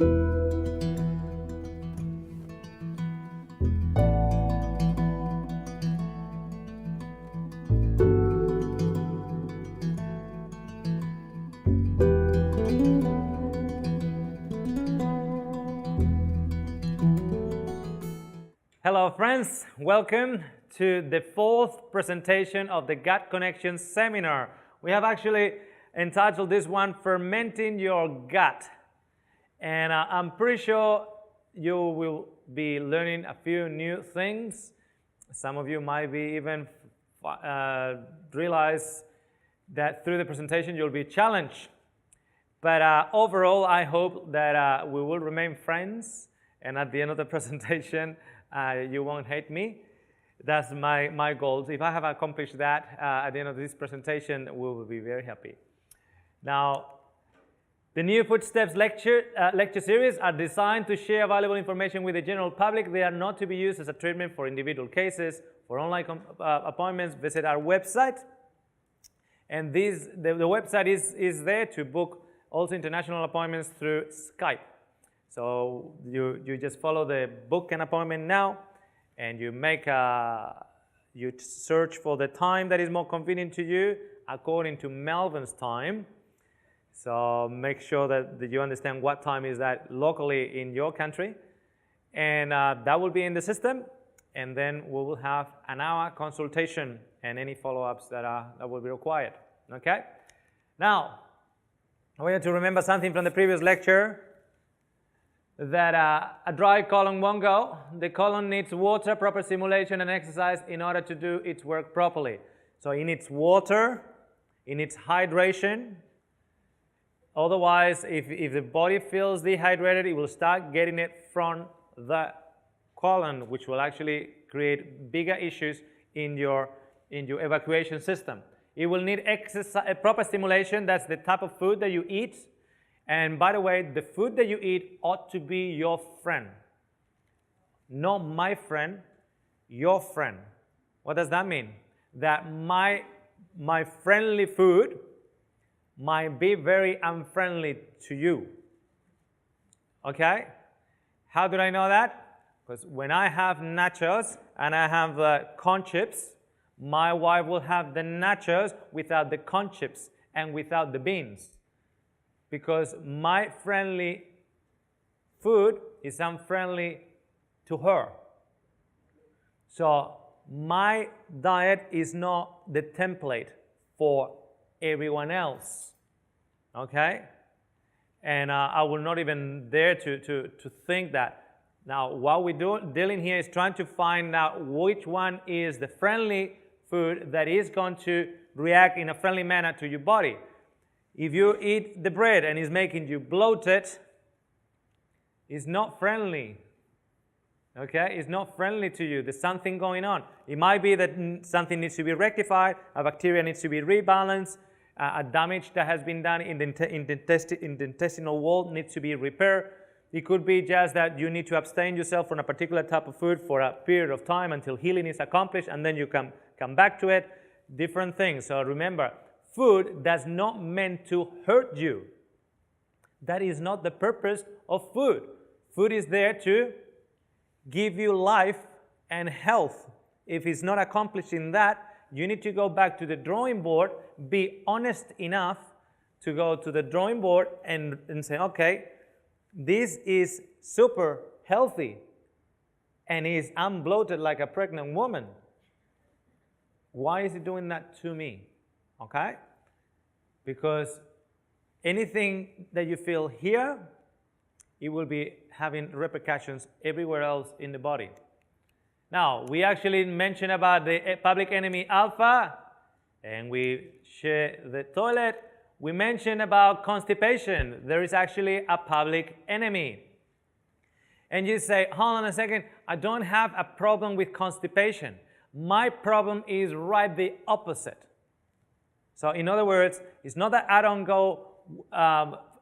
Hello friends, welcome to the fourth presentation of the Gut Connection seminar. We have actually entitled this one Fermenting Your Gut, and I'm pretty sure you will be learning a few new things. Some of you might be even realize that through the presentation you'll be challenged, but overall I hope that we will remain friends, and at the end of the presentation you won't hate me. That's my goals. If I have accomplished that at the end of this presentation, we will be very happy. Now, the New Footsteps lecture series are designed to share valuable information with the general public. They are not to be used as a treatment for individual cases. For online appointments, visit our website. And the website is there to book also international appointments through Skype. So you just follow the book an appointment now, and you you search for the time that is more convenient to you according to Melbourne's time. So make sure that you understand what time is that locally in your country, and that will be in the system. And then we will have an hour consultation and any follow-ups that will be required. Okay. Now I want you to remember something from the previous lecture. That a dry colon won't go. The colon needs water, proper stimulation, and exercise in order to do its work properly. So it needs water, it needs hydration. Otherwise, if the body feels dehydrated, it will start getting it from the colon, which will actually create bigger issues in your evacuation system. It will need exercise, proper stimulation. That's the type of food that you eat. And by the way, the food that you eat ought to be your friend. Not my friend, your friend. What does that mean? That my friendly food might be very unfriendly to you. Okay? How do I know that? Because when I have nachos and I have corn chips, my wife will have the nachos without the corn chips and without the beans. Because my friendly food is unfriendly to her. So my diet is not the template for everyone else. Okay? And I will not even dare to think that. Now, what we're dealing here is trying to find out which one is the friendly food that is going to react in a friendly manner to your body. If you eat the bread and it's making you bloated, it's not friendly. Okay? It's not friendly to you. There's something going on. It might be that something needs to be rectified, a bacteria needs to be rebalanced, a damage that has been done in the intestinal wall needs to be repaired. It could be just that you need to abstain yourself from a particular type of food for a period of time until healing is accomplished, and then you come back to it. Different things. So remember, food does not meant to hurt you. That is not the purpose of food. Food is there to give you life and health. If it's not accomplishing that, you need to go back to the drawing board, be honest enough to go to the drawing board and say, okay, this is super healthy and I'm bloated like a pregnant woman. Why is it doing that to me? Okay? Because anything that you feel here, it will be having repercussions everywhere else in the body. Now, we actually mentioned about the public enemy alpha, and we share the toilet. We mentioned about constipation. There is actually a public enemy. And you say, hold on a second, I don't have a problem with constipation. My problem is right the opposite. So in other words, it's not that I don't go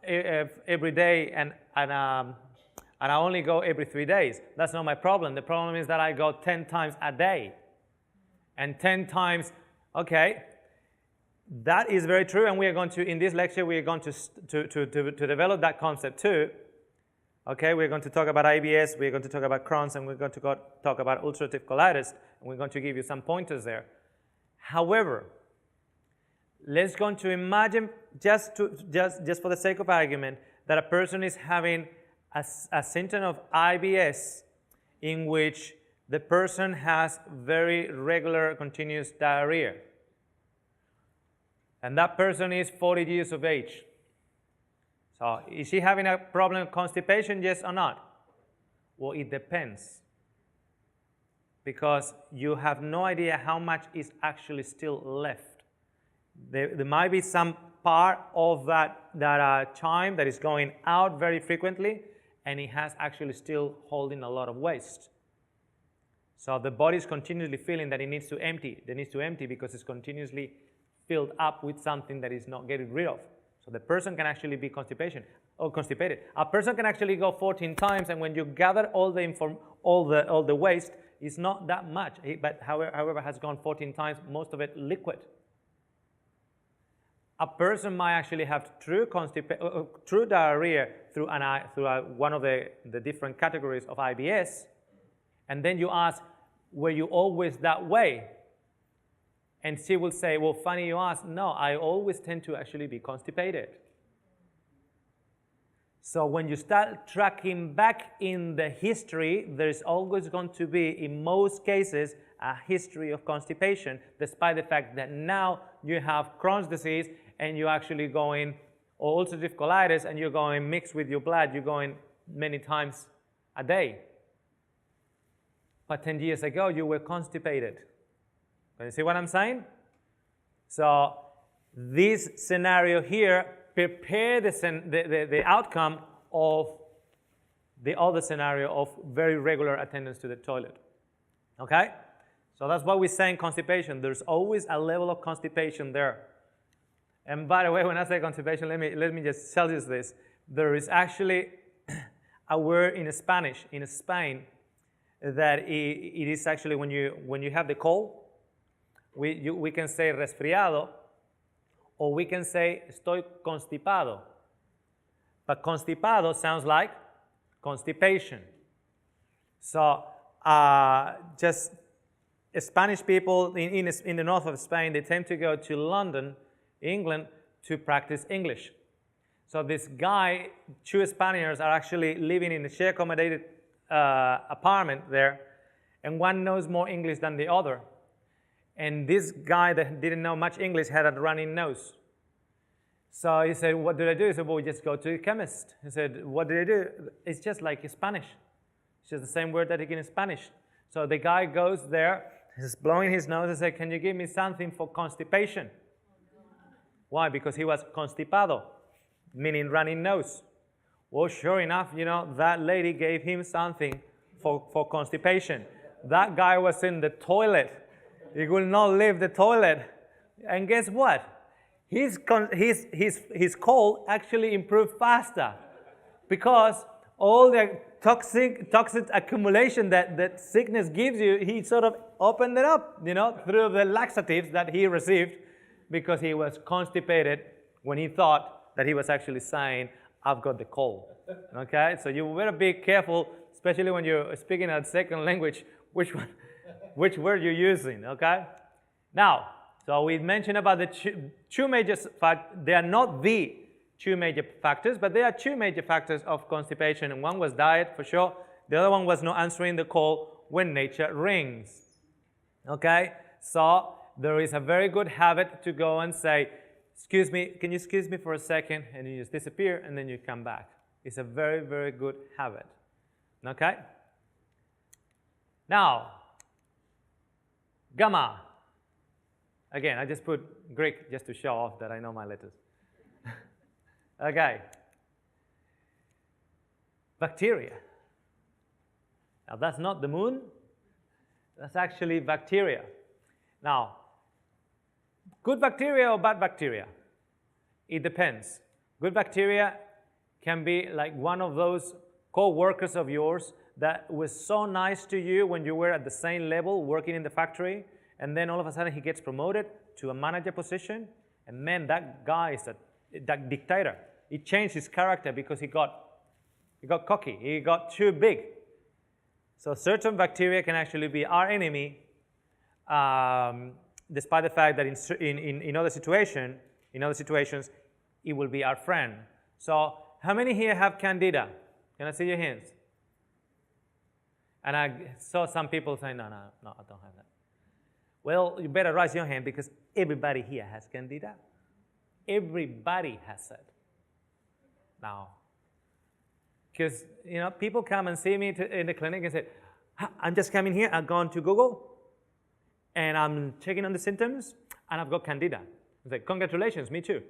every day and I only go every 3 days. That's not my problem. The problem is that I go 10 times a day. And 10 times, okay, that is very true, and we are going to, in this lecture, we are going to develop that concept too. Okay, we're going to talk about IBS, we're going to talk about Crohn's, and we're going to talk about ulcerative colitis, and we're going to give you some pointers there. However, let's go to imagine, just for the sake of argument, that a person is having a symptom of IBS in which the person has very regular, continuous diarrhea. And that person is 40 years of age. So is she having a problem with constipation, yes or not? Well, it depends. Because you have no idea how much is actually still left. There might be some part of that chyme that is going out very frequently, and it has actually still holding a lot of waste. So the body is continuously feeling that it needs to empty. It needs to empty because it's continuously filled up with something that is not getting rid of. So the person can actually be constipated. A person can actually go 14 times, and when you gather all the waste, it's not that much. But however, has gone 14 times, most of it liquid. A person might actually have true diarrhea through one of the different categories of IBS, and then you ask, were you always that way? And she will say, well, funny you ask. No, I always tend to actually be constipated. So when you start tracking back in the history, there's always going to be, in most cases, a history of constipation, despite the fact that now you have Crohn's disease and you're actually going, or ulcerative colitis, and you're going mixed with your blood, you're going many times a day. But 10 years ago, you were constipated. Can you see what I'm saying? So this scenario here prepare the outcome of the other scenario of very regular attendance to the toilet. Okay? So that's why we say in constipation, there's always a level of constipation there. And by the way, when I say constipation, let me just tell you this. There is actually a word in Spanish, in Spain, that it is actually when you have the cold, we can say resfriado, or we can say estoy constipado. But constipado sounds like constipation. So just Spanish people in the north of Spain, they tend to go to London, England, to practice English. So this guy, two Spaniards are actually living in a share accommodated apartment there, and one knows more English than the other. And this guy that didn't know much English had a running nose. So he said, what did I do? He said, well, we just go to the chemist. He said, what did I do? It's just like Spanish. It's just the same word that you get in Spanish. So the guy goes there, he's blowing his nose and said, can you give me something for constipation? Why? Because he was constipado, meaning running nose. Well, sure enough, that lady gave him something for constipation. That guy was in the toilet. He will not leave the toilet. And guess what? His cold actually improved faster because all the toxic accumulation that sickness gives you, he sort of opened it up, through the laxatives that he received because he was constipated when he thought that he was actually saying, I've got the cold. Okay? So you better be careful, especially when you're speaking a second language, which word you're using, okay? Now, so we mentioned about the two major factors. They are not the two major factors, but there are two major factors of constipation. And one was diet, for sure. The other one was not answering the call when nature rings. Okay? So there is a very good habit to go and say, excuse me, can you excuse me for a second? And you just disappear, and then you come back. It's a very, very good habit. Okay? Now, gamma. Again, I just put Greek just to show off that I know my letters. Okay. Bacteria. Now, that's not the moon. That's actually bacteria. Now, good bacteria or bad bacteria? It depends. Good bacteria can be like one of those co-workers of yours that was so nice to you when you were at the same level working in the factory, and then all of a sudden he gets promoted to a manager position, and man, that guy is that dictator. He changed his character because he got He got cocky. He got too big. So certain bacteria can actually be our enemy, despite the fact that in other situations, it will be our friend. So how many here have Candida? Can I see your hands? And I saw some people saying, no, I don't have that. Well, you better raise your hand because everybody here has Candida. Everybody has it. Now, because people come and see me in the clinic and say, I'm just coming here, I've gone to Google, and I'm checking on the symptoms, and I've got Candida. I say, congratulations, me too.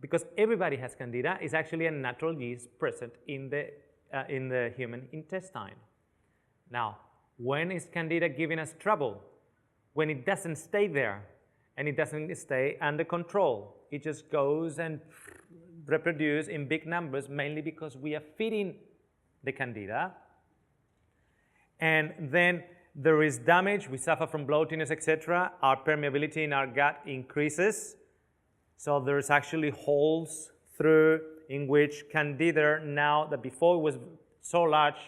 Because everybody has Candida. It's actually a natural yeast present in the human intestine. Now, when is Candida giving us trouble? When it doesn't stay there, and it doesn't stay under control. It just goes and reproduces in big numbers, mainly because we are feeding the Candida. And then there is damage. We suffer from bloatiness, etc. Our permeability in our gut increases. So there's actually holes through in which Candida, now that before was so large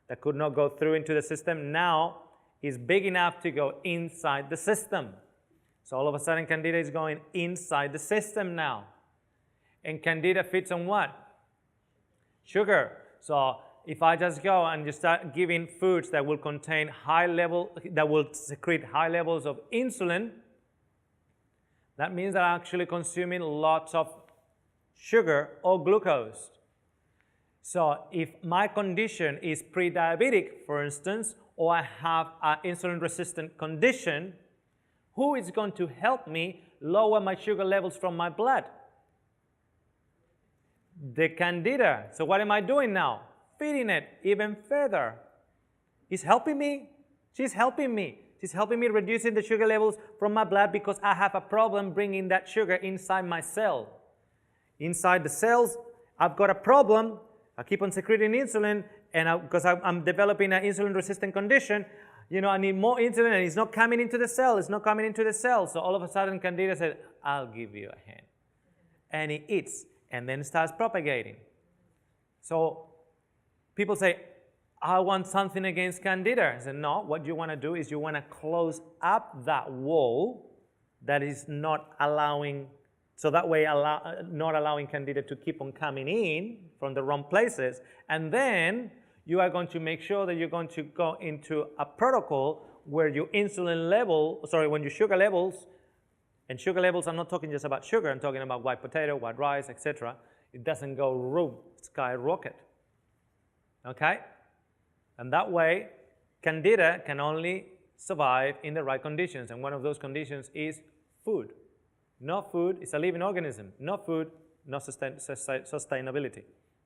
that could not go through into the system, now is big enough to go inside the system. So all of a sudden Candida is going inside the system now. And Candida feeds on what? Sugar. So if I just go and just start giving foods that will contain that will secrete high levels of insulin, that means that I'm actually consuming lots of sugar or glucose. So if my condition is pre-diabetic, for instance, or I have an insulin-resistant condition, who is going to help me lower my sugar levels from my blood? The Candida. So what am I doing now? Feeding it even further. It's helping me. She's helping me. She's helping me reducing the sugar levels from my blood because I have a problem bringing that sugar inside my cell. Inside the cells, I've got a problem. I keep on secreting insulin, and because I'm developing an insulin-resistant condition, I need more insulin, and it's not coming into the cell. It's not coming into the cell. So all of a sudden, Candida said, I'll give you a hand. And it eats, and then starts propagating. So people say, I want something against Candida. I said, no, what you want to do is you want to close up that wall that is not allowing, so that way not allowing Candida to keep on coming in from the wrong places. And then you are going to make sure that you're going to go into a protocol where your when your sugar levels, and sugar levels, I'm not talking just about sugar, I'm talking about white potato, white rice, etc. It doesn't go skyrocket. Okay? And that way, Candida can only survive in the right conditions. And one of those conditions is food. No food is a living organism. No food, no sustainability.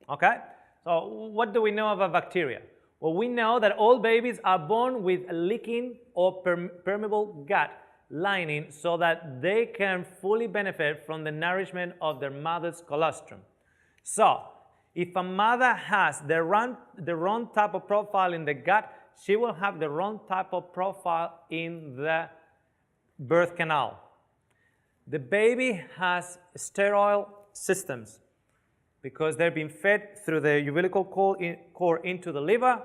Okay? So what do we know about bacteria? Well, we know that all babies are born with a leaking or permeable gut lining so that they can fully benefit from the nourishment of their mother's colostrum. So, if a mother has the wrong type of profile in the gut, she will have the wrong type of profile in the birth canal. The baby has sterile systems because they're being fed through the umbilical cord into the liver,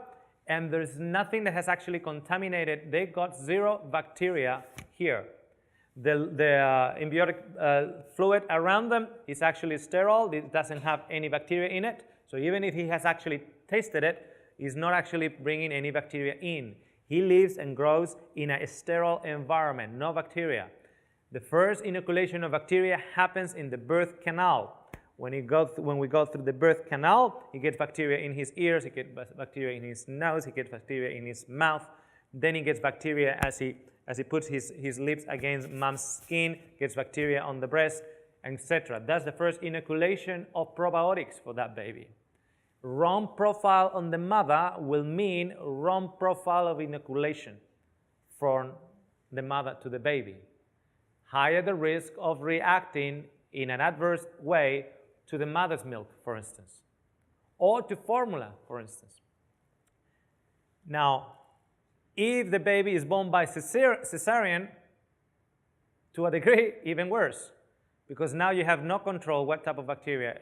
and there's nothing that has actually contaminated. They got zero bacteria here. The embryonic fluid around them is actually sterile. It doesn't have any bacteria in it. So even if he has actually tasted it, he's not actually bringing any bacteria in. He lives and grows in a sterile environment, no bacteria. The first inoculation of bacteria happens in the birth canal. When we go through the birth canal, he gets bacteria in his ears, he gets bacteria in his nose, he gets bacteria in his mouth. Then he gets bacteria as he puts his lips against mom's skin, gets bacteria on the breast, etc. That's the first inoculation of probiotics for that baby. Wrong profile on the mother will mean wrong profile of inoculation from the mother to the baby. Higher the risk of reacting in an adverse way to the mother's milk, for instance, or to formula, for instance. Now, if the baby is born by cesarean, to a degree, even worse, because now you have no control what type of bacteria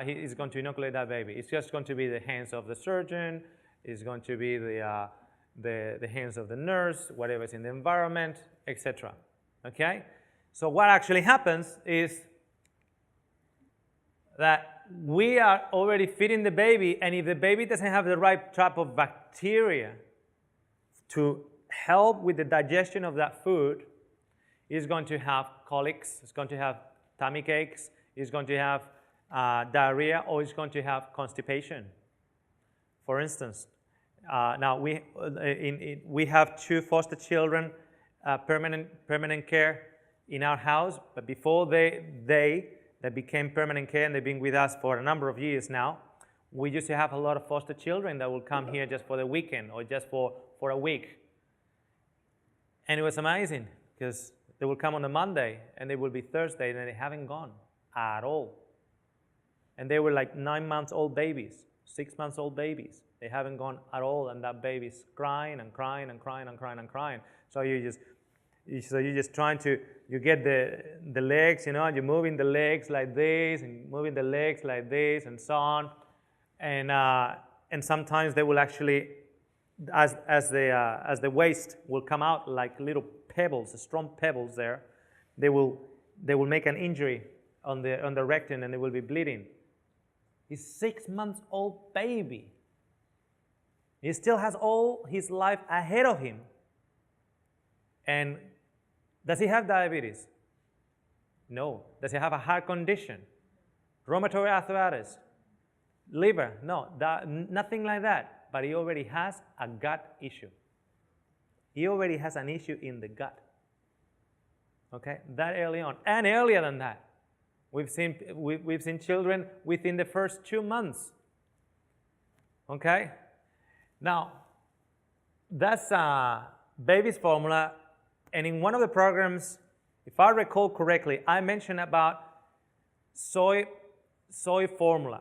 he's going to inoculate that baby. It's just going to be the hands of the surgeon. It's going to be the hands of the nurse, whatever's in the environment, etc. Okay? So what actually happens is that we are already feeding the baby, and if the baby doesn't have the right type of bacteria to help with the digestion of that food, it's going to have colics, it's going to have tummy aches, it's going to have diarrhea, or it's going to have constipation. For instance, now we have 2 foster children, permanent care in our house, but before they became permanent care, and they've been with us for a number of years now. We used to have a lot of foster children that will come here just for the weekend or just for a week. And it was amazing because they will come on a Monday and they will be Thursday and they haven't gone at all. And they were like 9-month-old babies, 6-month-old babies. They haven't gone at all, and that baby's crying and crying and crying and crying and crying. So you're just trying to, you get the legs, you know, you're moving the legs like this and moving the legs like this and so on. And sometimes they will actually, as the waste will come out like little pebbles, strong pebbles there, they will make an injury on the rectum and they will be bleeding. He's 6-month-old baby. He still has all his life ahead of him. And does he have diabetes? No. Does he have a heart condition? Rheumatoid arthritis? Liver? No, nothing like that. But he already has a gut issue. He already has an issue in the gut. Okay, that early on. And earlier than that, we've seen children within the first 2 months. Okay? Now, that's baby's formula. And in one of the programs, if I recall correctly, I mentioned about soy formula.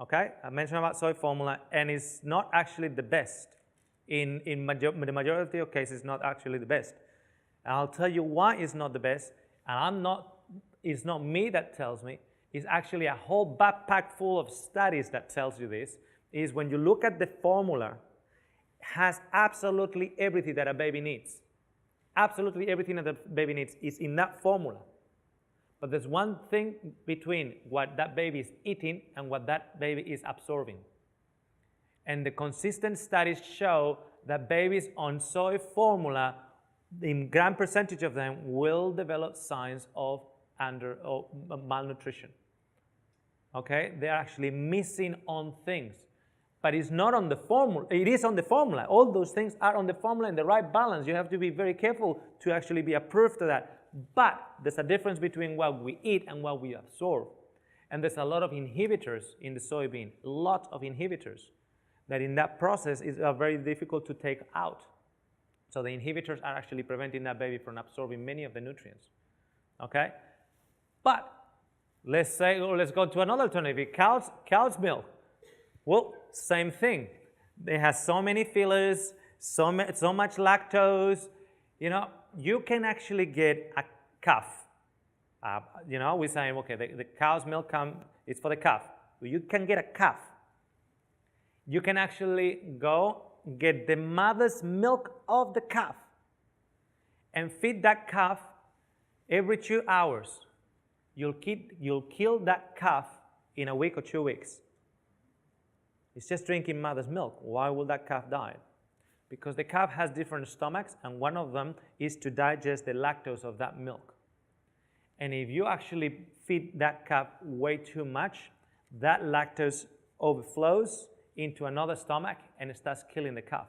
Okay? I mentioned about soy formula, and it's not actually the best. In the majority of cases, it's not actually the best. And I'll tell you why it's not the best. And it's not me that tells me. It's actually a whole backpack full of studies that tells you this. Is when you look at the formula, has absolutely everything that a baby needs. Absolutely everything that the baby needs is in that formula. But there's one thing between what that baby is eating and what that baby is absorbing. And the consistent studies show that babies on soy formula, in grand percentage of them, will develop signs of malnutrition. Okay? They're actually missing on things. But it's not on the formula. It is on the formula. All those things are on the formula in the right balance. You have to be very careful to actually be approved to that. But there's a difference between what we eat and what we absorb. And there's a lot of inhibitors in the soybean, a lot of inhibitors that in that process are very difficult to take out. So the inhibitors are actually preventing that baby from absorbing many of the nutrients. Okay? But let's go to another alternative, cow's milk. Well, same thing. They have so many fillers, so much lactose. You know, you can actually get a calf. You know, we're saying, okay, the cow's milk is for the calf. You can get a calf. You can actually go get the mother's milk of the calf and feed that calf every 2 hours. You'll kill that calf in a week or 2 weeks. It's just drinking mother's milk. Why will that calf die? Because the calf has different stomachs, and one of them is to digest the lactose of that milk. And if you actually feed that calf way too much, that lactose overflows into another stomach and it starts killing the calf.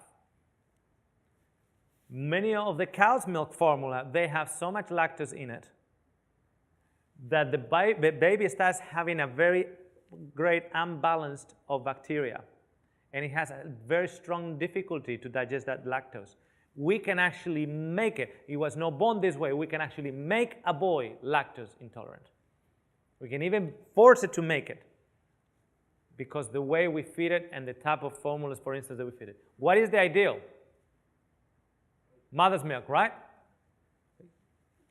Many of the cow's milk formula, they have so much lactose in it that the baby starts having a very great imbalance of bacteria, and it has a very strong difficulty to digest that lactose. We can actually make it. He was not born this way. We can actually make a boy lactose intolerant. We can even force it to make it because the way we feed it and the type of formulas, for instance, that we feed it. What is the ideal? Mother's milk, right?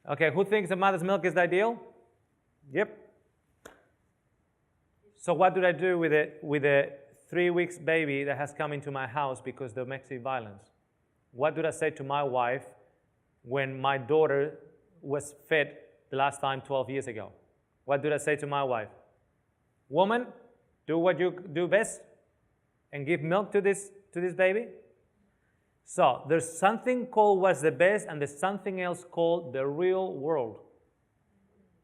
Okay, who thinks that mother's milk is the ideal? Yep. So what do I do with a 3 weeks baby that has come into my house because of domestic violence? What did I say to my wife when my daughter was fed the last time 12 years ago? What did I say to my wife? Woman, do what you do best and give milk to this baby. So there's something called what's the best, and there's something else called the real world.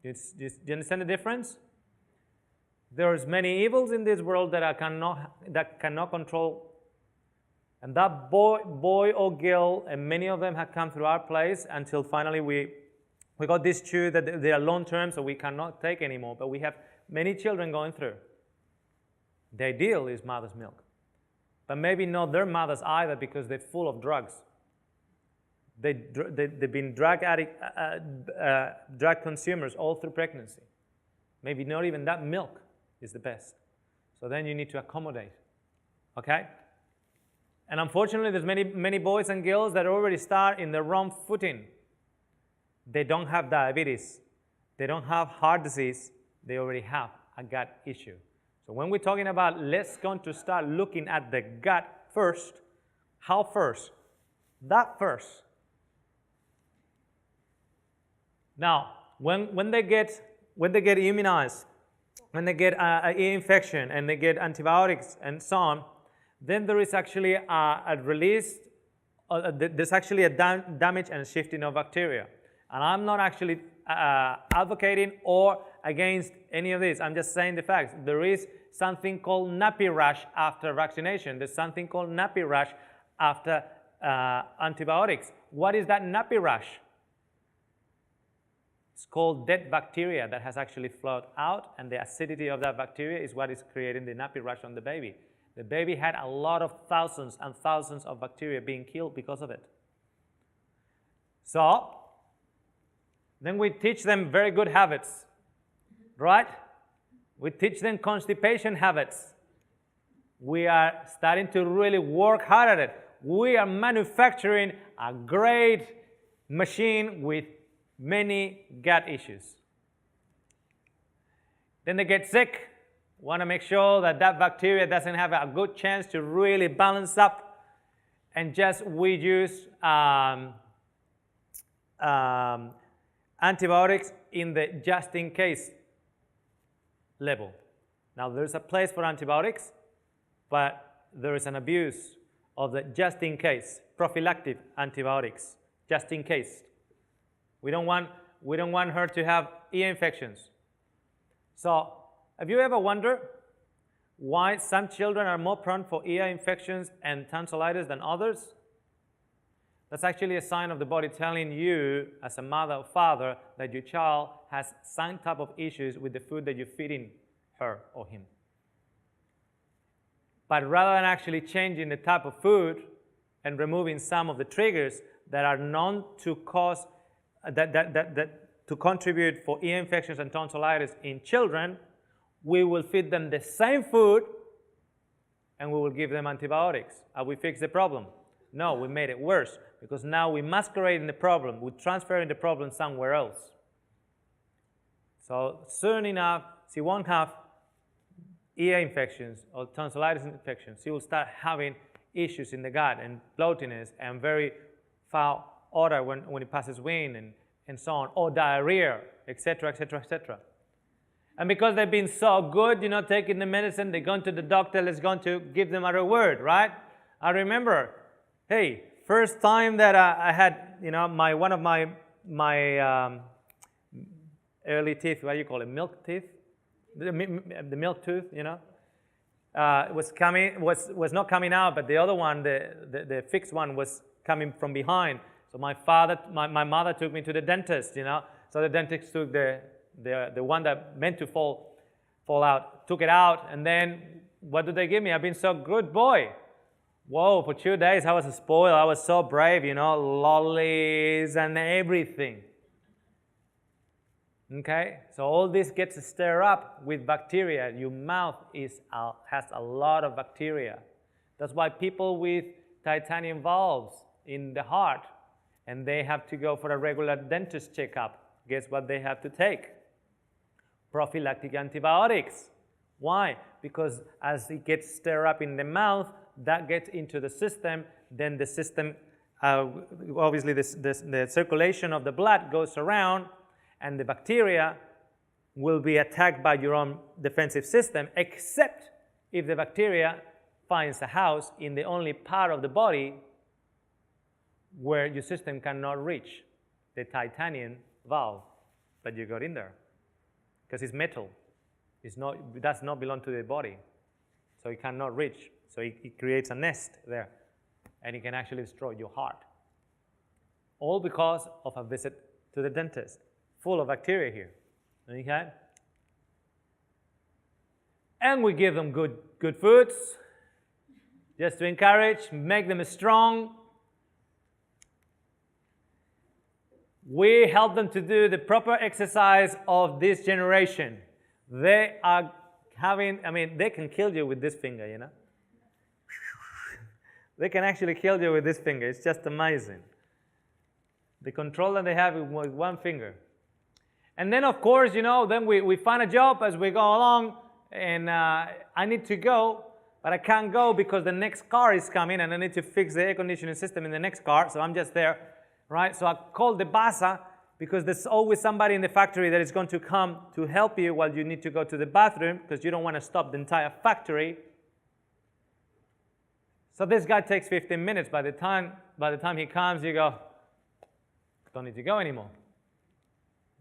Do you understand the difference? There's many evils in this world that cannot control. And that boy or girl, and many of them have come through our place until finally we got these two that they are long-term, so we cannot take anymore. But we have many children going through. The ideal is mother's milk. But maybe not their mothers either, because they're full of drugs. They've been drug consumers all through pregnancy. Maybe not even that milk is the best. So then you need to accommodate. Okay? And unfortunately, there's many boys and girls that already start in the wrong footing. They don't have diabetes. They don't have heart disease. They already have a gut issue. So when we're talking about let's going to start looking at the gut first, how first? That first. Now, when they get immunized, when they get an ear infection and they get antibiotics and so on, then there is actually a release, there's actually a damage and shifting of bacteria. And I'm not actually advocating or against any of this. I'm just saying the facts. There is something called nappy rash after vaccination. There's something called nappy rash after antibiotics. What is that nappy rash? It's called dead bacteria that has actually flowed out, and the acidity of that bacteria is what is creating the nappy rash on the baby. The baby had a lot of thousands and thousands of bacteria being killed because of it. So, then we teach them very good habits, right? We teach them constipation habits. We are starting to really work hard at it. We are manufacturing a great machine with many gut issues. Then they get sick. Want to make sure that bacteria doesn't have a good chance to really balance up, and we use antibiotics in the just in case level. Now there's a place for antibiotics, but there is an abuse of the just in case, prophylactic antibiotics, just in case. We don't want her to have ear infections. So, have you ever wondered why some children are more prone for ear infections and tonsillitis than others? That's actually a sign of the body telling you, as a mother or father, that your child has some type of issues with the food that you're feeding her or him. But rather than actually changing the type of food and removing some of the triggers that are known to cause to contribute for ear infections and tonsillitis in children, we will feed them the same food and we will give them antibiotics. Have we fixed the problem? No, we made it worse, because now we're masquerading the problem. We're transferring the problem somewhere else. So soon enough, she won't have ear infections or tonsillitis infections. She will start having issues in the gut and bloatiness and very foul odor when it passes wind and so on, or diarrhea, etc., etc., etc. And because they've been so good, taking the medicine, they're going to the doctor, let's going to give them a reward, right? I remember, hey, first time that I had, one of my early teeth, what do you call it, milk teeth? The milk tooth, was not coming out, but the other one, the fixed one, was coming from behind. So my mother took me to the dentist, So the dentist took the one that meant to fall out, took it out, and then what did they give me? I've been so good boy. Whoa, for 2 days I was spoiled. I was so brave, lollies and everything. Okay, so all this gets stirred up with bacteria. Your mouth has a lot of bacteria. That's why people with titanium valves in the heart, and they have to go for a regular dentist checkup. Guess what they have to take? Prophylactic antibiotics. Why? Because as it gets stirred up in the mouth, that gets into the system, then the system, obviously the circulation of the blood goes around, and the bacteria will be attacked by your own defensive system, except if the bacteria finds a house in the only part of the body where your system cannot reach, the titanium valve that you got in there, because it's metal. It does not belong to the body, so it cannot reach. So it creates a nest there, and it can actually destroy your heart. All because of a visit to the dentist, full of bacteria here. Okay? And we give them good foods, just to encourage, make them strong. We help them to do the proper exercise of this generation. They are having, they can kill you with this finger, you know. They can actually kill you with this finger. It's just amazing. The control that they have with one finger. And then, of course, you know, then we find a job as we go along, and I need to go, but I can't go because the next car is coming, and I need to fix the air conditioning system in the next car, so I'm just there, right? So I call the basa, because there's always somebody in the factory that is going to come to help you while you need to go to the bathroom, because you don't want to stop the entire factory. So this guy takes 15 minutes. By the time he comes, you go, don't need to go anymore.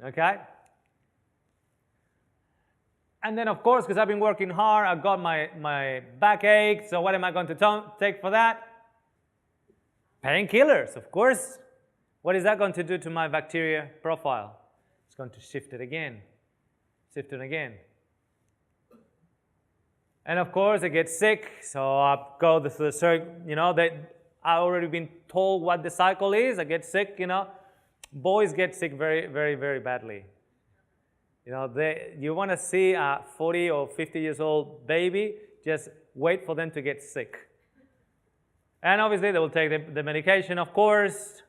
Okay? And then, of course, because I've been working hard, I've got my backache, so what am I going to take for that? Painkillers, of course. What is that going to do to my bacteria profile? It's going to shift it again. Shift it again. And of course, I get sick, so I go to the circle, you know, I've already been told what the cycle is. I get sick, you know. Boys get sick very, very, very badly. You know, you want to see a 40 or 50 years old baby, just wait for them to get sick. And obviously, they will take the medication, of course.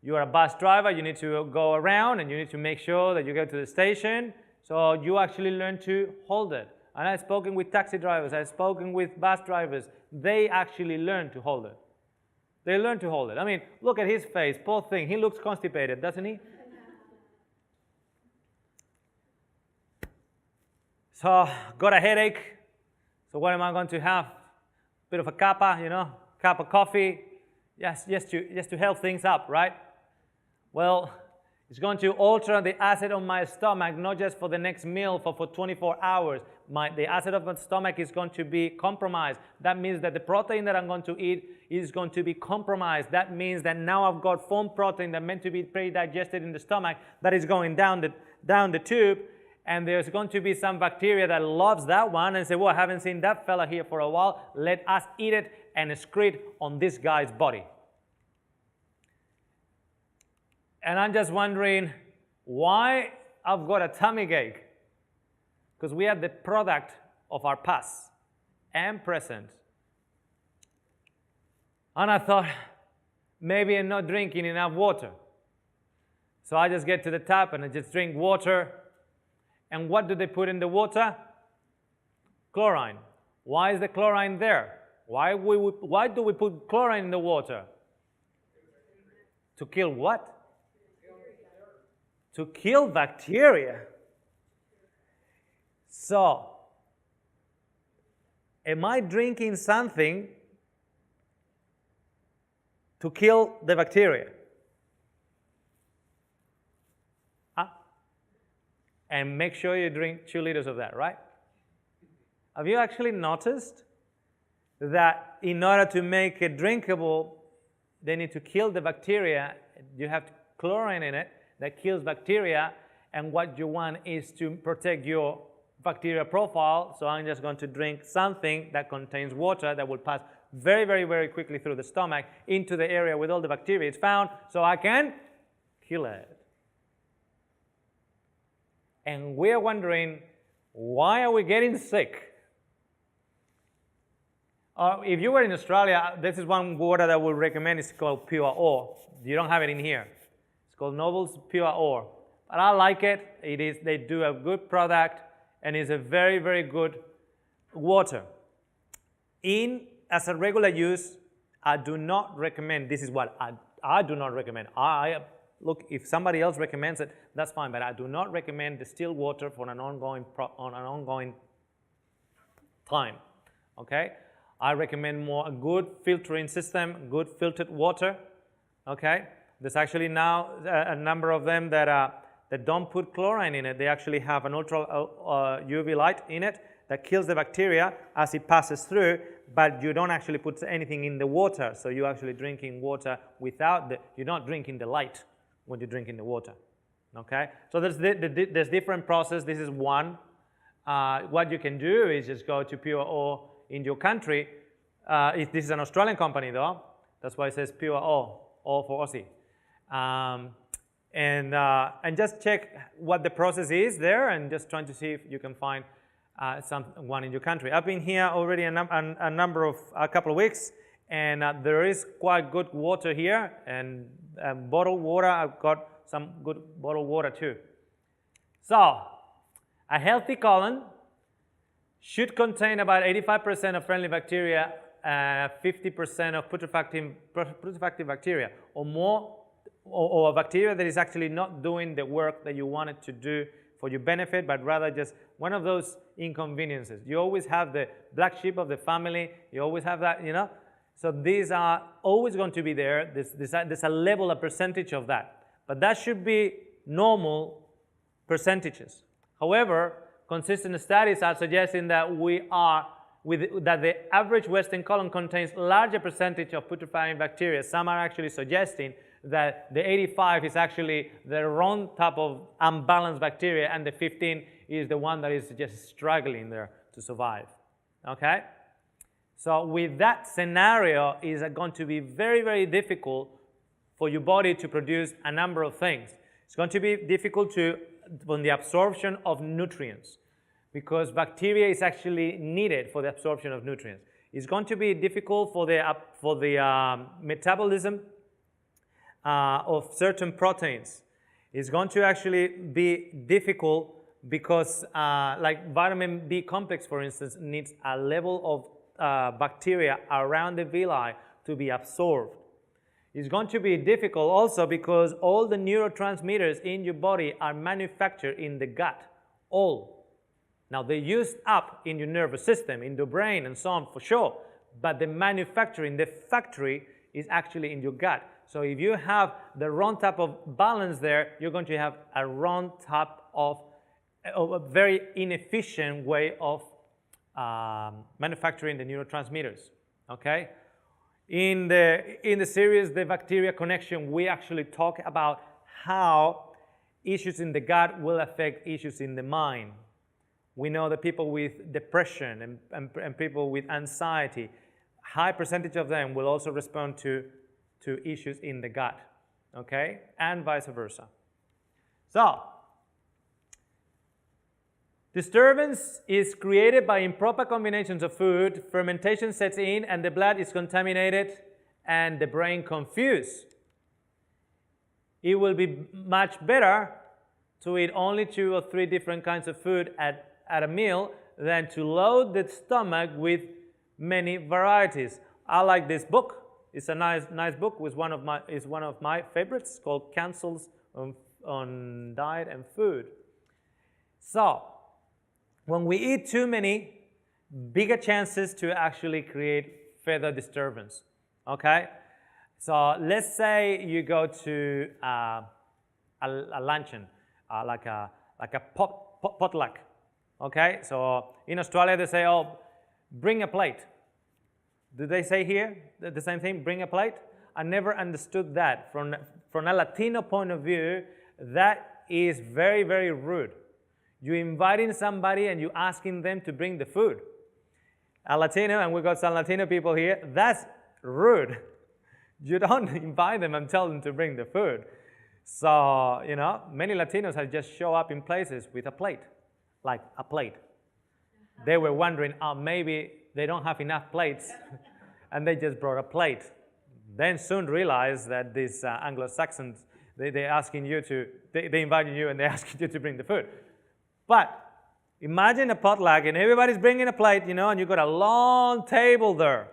You are a bus driver, you need to go around, and you need to make sure that you get to the station, so you actually learn to hold it. And I've spoken with taxi drivers, I've spoken with bus drivers. They actually learn to hold it. They learn to hold it. I mean, look at his face, poor thing. He looks constipated, doesn't he? So, got a headache. So what am I going to have? A bit of a cuppa, you know, cup of coffee, just to help things up, right? Well, it's going to alter the acid on my stomach, not just for the next meal, for 24 hours. The acid of my stomach is going to be compromised. That means that the protein that I'm going to eat is going to be compromised. That means that now I've got foam protein that meant to be pre-digested in the stomach that is going down the tube, and there's going to be some bacteria that loves that one and say, well, I haven't seen that fella here for a while. Let us eat it and excrete on this guy's body. And I'm just wondering why I've got a tummy ache. Because we are the product of our past and present. And I thought, maybe I'm not drinking enough water. So I just get to the tap and I just drink water. And what do they put in the water? Chlorine. Why is the chlorine there? Why do we put chlorine in the water? To kill what? To kill bacteria. So, am I drinking something to kill the bacteria? And make sure you drink 2 liters of that, right? Have you actually noticed that in order to make it drinkable, they need to kill the bacteria? You have chlorine in it that kills bacteria, and what you want is to protect your bacteria profile. So I'm just going to drink something that contains water that will pass very, very, very quickly through the stomach into the area with all the bacteria it's found, so I can kill it. And we're wondering, why are we getting sick? If you were in Australia, this is one water that I would recommend. It's called Pure Ore. You don't have it in here. It's called Noble's Pure Ore. But I like it. They do a good product. and is a very, very good water. As a regular use, I do not recommend, this is what I do not recommend. Look, if somebody else recommends it, that's fine, but I do not recommend distilled water for an ongoing time, okay? I recommend more a good filtering system, good filtered water, okay? There's actually now a number of them that don't put chlorine in it. They actually have an ultra UV light in it that kills the bacteria as it passes through, but you don't actually put anything in the water, so you're actually drinking water you're not drinking the light when you're drinking the water, okay? So there's different process. This is one. What you can do is just go to Pure O in your country. This is an Australian company though, that's why it says Pure O for Aussie. And just check what the process is there, and just trying to see if you can find one in your country. I've been here already a couple of weeks, and there is quite good water here, and bottled water. I've got some good bottled water too. So a healthy colon should contain about 85% of friendly bacteria, 50% of putrefactive bacteria, or more, or bacteria that is actually not doing the work that you want it to do for your benefit, but rather just one of those inconveniences. You always have the black sheep of the family. You always have that, you know. So these are always going to be there. There's a level, a percentage of that. But that should be normal percentages. However, consistent studies are suggesting that that the average Western colon contains larger percentage of putrefying bacteria. Some are actually suggesting that the 85 is actually the wrong type of unbalanced bacteria, and the 15 is the one that is just struggling there to survive. Okay? So with that scenario, it is going to be very, very difficult for your body to produce a number of things. It's going to be difficult on the absorption of nutrients, because bacteria is actually needed for the absorption of nutrients. It's going to be difficult for the metabolism of certain proteins. It's going to actually be difficult because like vitamin B complex, for instance, needs a level of bacteria around the villi to be absorbed. It's going to be difficult also because all the neurotransmitters in your body are manufactured in the gut, all. Now, they're used up in your nervous system, in the brain and so on for sure, but the manufacturing, the factory is actually in your gut. So if you have the wrong type of balance there, you're going to have a wrong type of a very inefficient way of manufacturing the neurotransmitters, okay? In the series, The Bacteria Connection, we actually talk about how issues in the gut will affect issues in the mind. We know that people with depression and people with anxiety, high percentage of them will also respond to issues in the gut, okay? And vice versa. So, disturbance is created by improper combinations of food, fermentation sets in, and the blood is contaminated and the brain confused. It will be much better to eat only 2 or 3 different kinds of food at a meal than to load the stomach with many varieties. I like this book. It's a nice book. It's one of my favorites, called Counsels on Diet and Food. So, when we eat too many, bigger chances to actually create further disturbance, okay? So let's say you go to a luncheon, like a potluck, okay? So in Australia they say, oh, bring a plate. Do they say here the same thing, bring a plate? I never understood that. From a Latino point of view, that is very, very rude. You're inviting somebody and you're asking them to bring the food. A Latino, and we've got some Latino people here, that's rude. You don't invite them and tell them to bring the food. So, you know, many Latinos have just show up in places with a plate, like a plate. They were wondering, oh, maybe they don't have enough plates, and they just brought a plate. Then soon realized that these Anglo-Saxons, they're asking you to, they invited you and they're asking you to bring the food. But Imagine a potluck and everybody's bringing a plate, and you've got a long table there.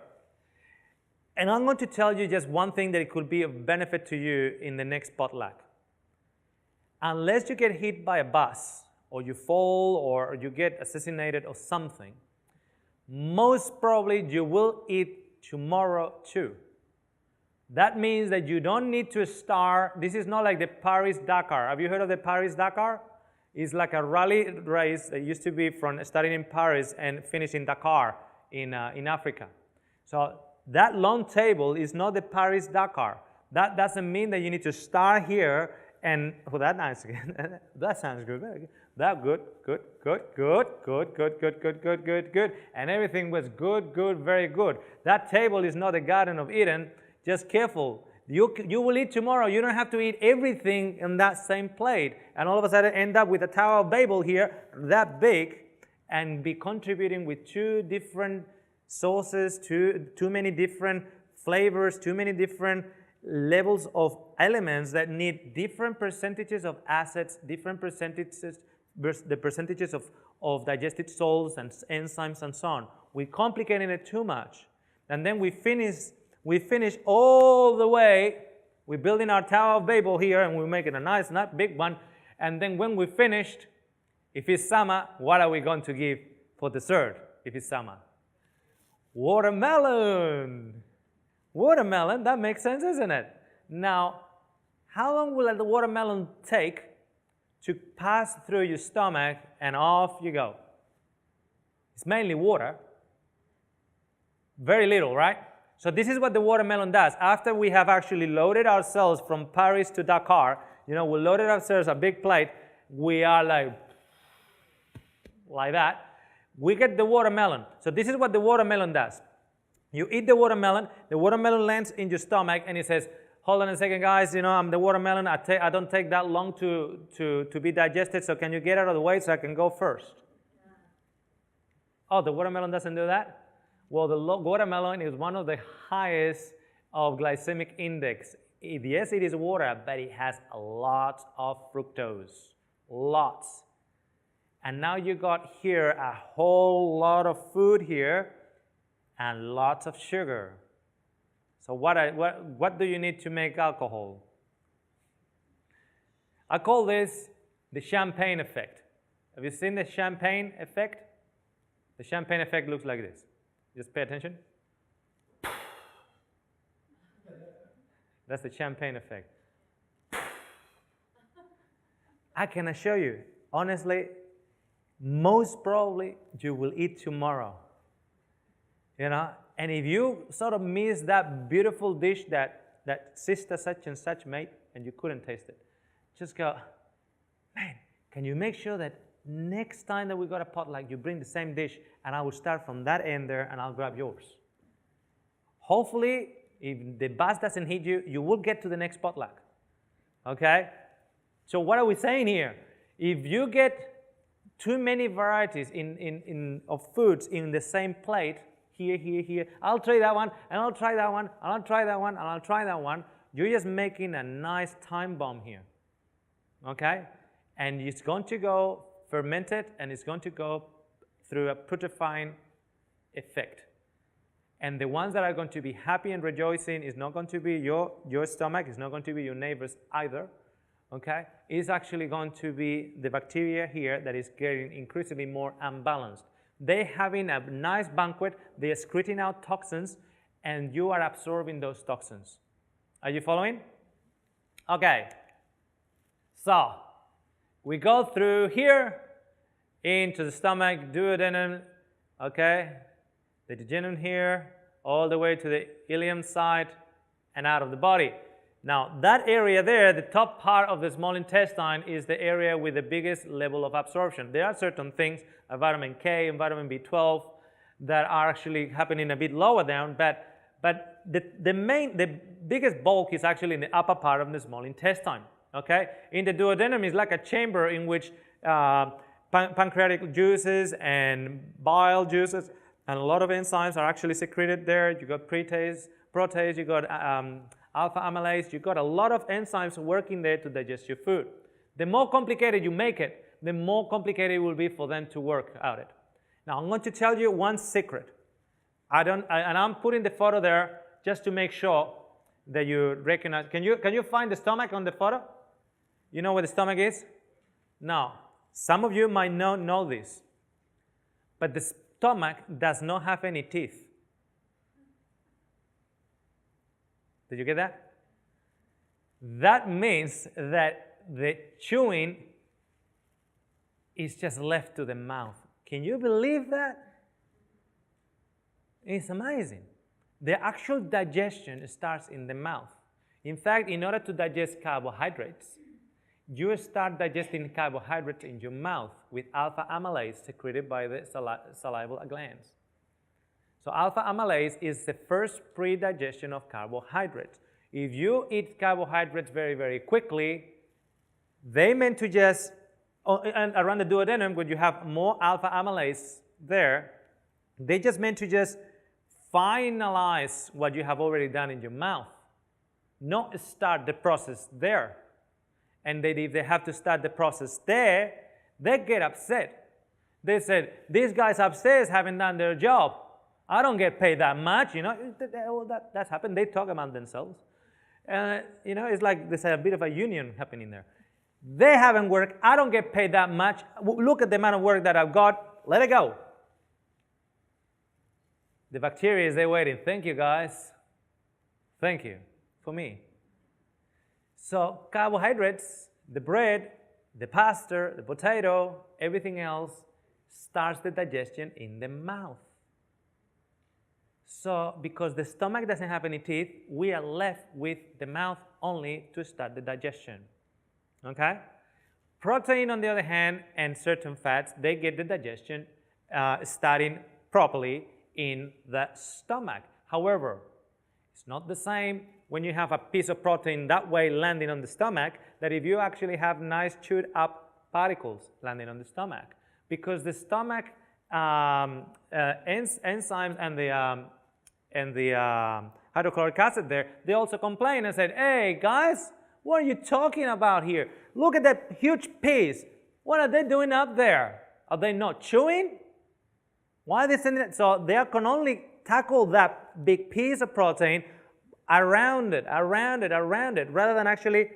And I'm going to tell you just one thing that it could be of benefit to you in the next potluck. Unless you get hit by a bus, or you fall, or you get assassinated or something, most probably you will eat tomorrow too. That means that you don't need to start. This is not like the Paris-Dakar. Have you heard of the Paris-Dakar? It's like a rally race that used to be from starting in Paris and finishing in Dakar in Africa. So that long table is not the Paris-Dakar. That doesn't mean that you need to start here and, oh, that's nice again. That sounds good. That good. And everything was good, very good. That table is not the Garden of Eden. Just careful. You will eat tomorrow. You don't have to eat everything in that same plate. And all of a sudden end up with a Tower of Babel here, that big, and be contributing with two different sauces, too many different flavors, too many different levels of elements that need different percentages of acids, different percentages, the percentages of digested salts and enzymes and so on. We're complicating it too much. And then we finish all the way. We're building our Tower of Babel here, and we're making a nice, not big one. And then when we're finished, if it's summer, what are we going to give for dessert if it's summer? Watermelon. Watermelon, that makes sense, isn't it? Now, how long will the watermelon take to pass through your stomach and off you go? It's mainly water. Very little, right? So this is what the watermelon does. After we have actually loaded ourselves from Paris to Dakar, we loaded ourselves a big plate, we are like that. We get the watermelon. So this is what the watermelon does. You eat the watermelon lands in your stomach, and it says, hold on a second, guys, I'm the watermelon, I don't take that long to be digested, so can you get out of the way so I can go first? Oh, the watermelon doesn't do that? Well, the watermelon is one of the highest of glycemic index. Yes, it is water, but it has a lot of fructose. Lots. And now you got here a whole lot of food here and lots of sugar. So what do you need to make alcohol? I call this the champagne effect. Have you seen the champagne effect? The champagne effect looks like this. Just pay attention. That's the champagne effect. I can assure you, honestly, most probably you will eat tomorrow. And if you sort of miss that beautiful dish that sister such and such made and you couldn't taste it, just go, man, can you make sure that next time that we got a potluck, you bring the same dish, and I will start from that end there and I'll grab yours. Hopefully, if the bus doesn't hit you, you will get to the next potluck. Okay? So what are we saying here? If you get too many varieties of foods in the same plate, here, I'll try that one, and I'll try that one, and I'll try that one, and I'll try that one, you're just making a nice time bomb here. Okay? And it's going to go fermented, and it's going to go through a putrefying effect. And the ones that are going to be happy and rejoicing is not going to be your stomach, it's not going to be your neighbors either. Okay? It's actually going to be the bacteria here that is getting increasingly more unbalanced. They're having a nice banquet, they're excreting out toxins, and you are absorbing those toxins. Are you following? Okay. So, we go through here, into the stomach, duodenum, okay? The duodenum here, all the way to the ileum side, and out of the body. Now, that area there, the top part of the small intestine, is the area with the biggest level of absorption. There are certain things, vitamin K and vitamin B12, that are actually happening a bit lower down, but the biggest bulk is actually in the upper part of the small intestine. Okay? In the duodenum is like a chamber in which pancreatic juices and bile juices and a lot of enzymes are actually secreted there. You got protease, you got alpha amylase, you got a lot of enzymes working there to digest your food. The more complicated you make it, the more complicated it will be for them to work at it. Now, I'm going to tell you one secret. And I'm putting the photo there just to make sure that you recognize. Can you find the stomach on the photo? You know where the stomach is? Now, some of you might not know this, but the stomach does not have any teeth. Did you get that? That means that the chewing is just left to the mouth. Can you believe that? It's amazing. The actual digestion starts in the mouth. In fact, in order to digest carbohydrates, you start digesting carbohydrates in your mouth with alpha amylase secreted by the salival glands. So alpha amylase is the first pre-digestion of carbohydrates. If you eat carbohydrates very, very quickly, they meant to just, and around the duodenum, when you have more alpha amylase there, they just meant to just finalize what you have already done in your mouth, not start the process there. And if they have to start the process there, they get upset. They said, these guys upstairs haven't done their job. I don't get paid that much, you know. That's happened. They talk among themselves. You know, it's like there's a bit of a union happening there. They haven't worked. I don't get paid that much. Look at the amount of work that I've got. Let it go. The bacteria, they're waiting. Thank you, guys. Thank you for me. So carbohydrates, the bread, the pasta, the potato, everything else starts the digestion in the mouth. So because the stomach doesn't have any teeth, we are left with the mouth only to start the digestion. Okay? Protein, on the other hand, and certain fats, they get the digestion starting properly in the stomach. However, it's not the same when you have a piece of protein that way landing on the stomach that if you actually have nice chewed up particles landing on the stomach. Because the stomach enzymes and the hydrochloric acid there, they also complain and said, hey guys, what are you talking about here? Look at that huge piece. What are they doing up there? Are they not chewing? Why are they sending it? So they can only tackle that big piece of protein around it, rather than actually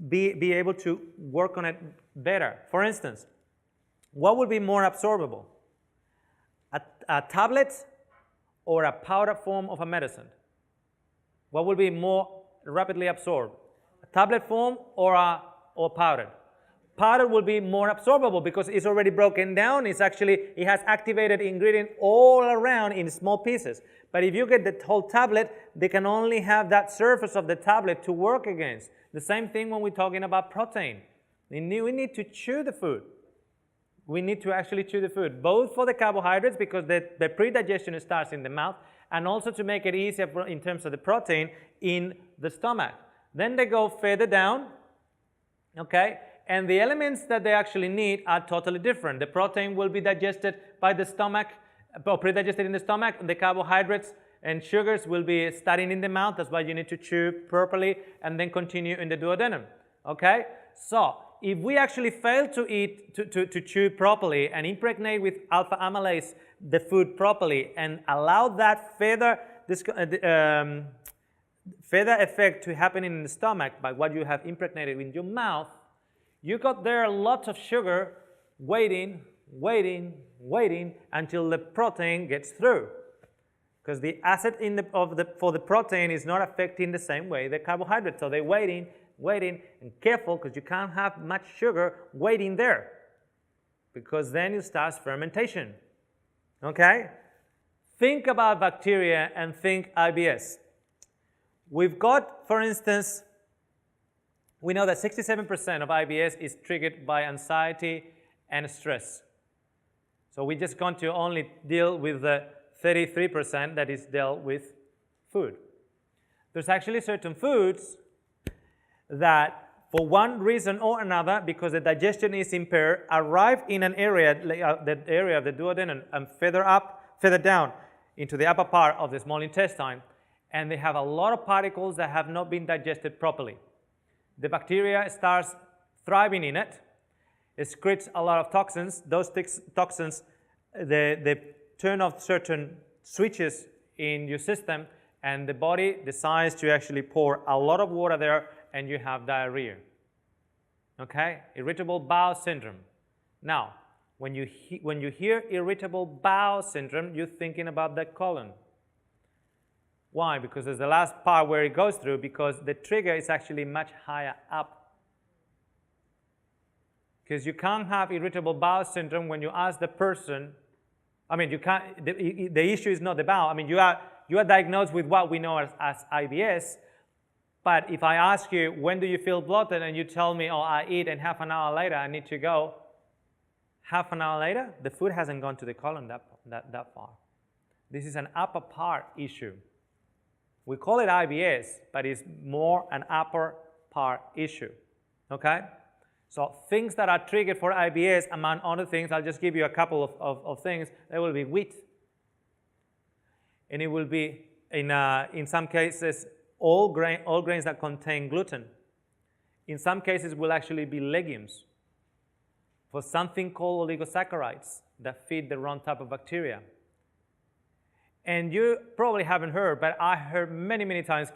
be able to work on it better. For instance, what would be more absorbable? A tablet or a powder form of a medicine? What will be more rapidly absorbed? A tablet form or powder? Powder will be more absorbable because it's already broken down. It has activated ingredient all around in small pieces. But if you get the whole tablet, they can only have that surface of the tablet to work against. The same thing when we're talking about protein. We need to chew the food. We need to actually chew the food, both for the carbohydrates because the pre-digestion starts in the mouth, and also to make it easier in terms of the protein in the stomach. Then they go further down, okay? And the elements that they actually need are totally different. The protein will be digested by the stomach, or pre-digested in the stomach. The carbohydrates and sugars will be starting in the mouth. That's why you need to chew properly and then continue in the duodenum. Okay? So, if we actually fail to eat, to chew properly and impregnate with alpha amylase the food properly and allow that further effect to happen in the stomach by what you have impregnated in your mouth, you got there lots of sugar waiting until the protein gets through. Because the acid for the protein is not affecting the same way the carbohydrates. So they're waiting, and careful because you can't have much sugar waiting there. Because then it starts fermentation. Okay? Think about bacteria and think IBS. We've got, for instance, we know that 67% of IBS is triggered by anxiety and stress. So we're just going to only deal with the 33% that is dealt with food. There's actually certain foods that, for one reason or another, because the digestion is impaired, arrive in an area, the area of the duodenum, and further down into the upper part of the small intestine, and they have a lot of particles that have not been digested properly. The bacteria starts thriving in it. excretes a lot of toxins. Those toxins, they turn off certain switches in your system, and the body decides to actually pour a lot of water there, and you have diarrhea. Okay? Irritable bowel syndrome. Now, when you hear irritable bowel syndrome, you're thinking about the colon. Why? Because there's the last part where it goes through, because the trigger is actually much higher up. Because you can't have irritable bowel syndrome when you ask the person, I mean, you can't, the issue is not the bowel. I mean, you are diagnosed with what we know as IBS, but if I ask you, when do you feel bloated, and you tell me, oh, I eat, and half an hour later I need to go, half an hour later, the food hasn't gone to the colon that far. This is an upper part issue. We call it IBS, but it's more an upper part issue. Okay? So things that are triggered for IBS, among other things, I'll just give you a couple of things. There will be wheat. And it will be, in some cases, all grains that contain gluten. In some cases, will actually be legumes. For something called oligosaccharides that feed the wrong type of bacteria. And you probably haven't heard, but I heard many, many times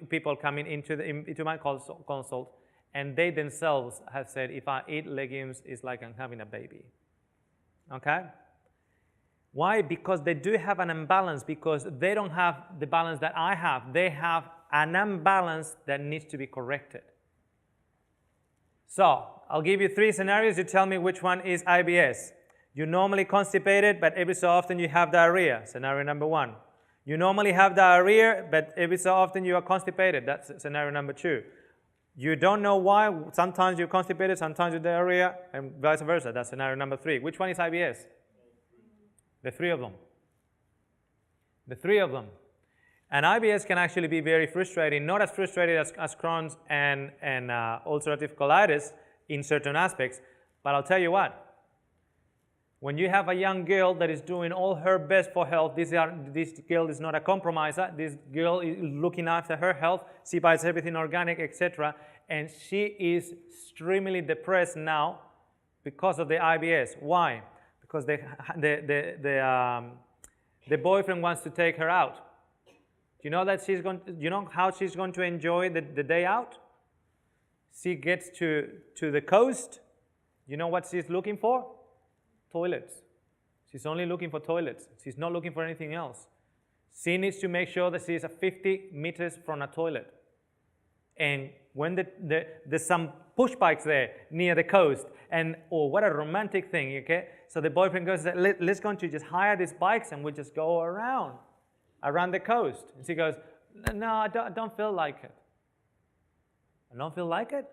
people coming into my consult, and they themselves have said, if I eat legumes, it's like I'm having a baby. Okay? Why? Because they do have an imbalance, because they don't have the balance that I have. They have an imbalance that needs to be corrected. So, I'll give you 3 scenarios. You tell me which one is IBS. You're normally constipated, but every so often you have diarrhea. Scenario number 1. You normally have diarrhea, but every so often you are constipated. That's scenario number 2. You don't know why. Sometimes you're constipated, sometimes you're diarrhea, and vice versa. That's scenario number 3. Which one is IBS? The 3 of them. The 3 of them. And IBS can actually be very frustrating, not as frustrating as Crohn's and ulcerative colitis in certain aspects, but I'll tell you what. When you have a young girl that is doing all her best for health, this girl is not a compromiser, this girl is looking after her health, she buys everything organic, etc., and she is extremely depressed now because of the IBS. Why? Because the boyfriend wants to take her out. Do you know that you know how she's going to enjoy the day out? She gets to the coast. You know what she's looking for? Toilets. She's only looking for toilets. She's not looking for anything else. She needs to make sure that she's 50 meters from a toilet. And when there's some push bikes there near the coast, and oh, what a romantic thing, okay? So the boyfriend goes, let's go to just hire these bikes and we'll just go around the coast. And she goes, no, I don't feel like it. I don't feel like it?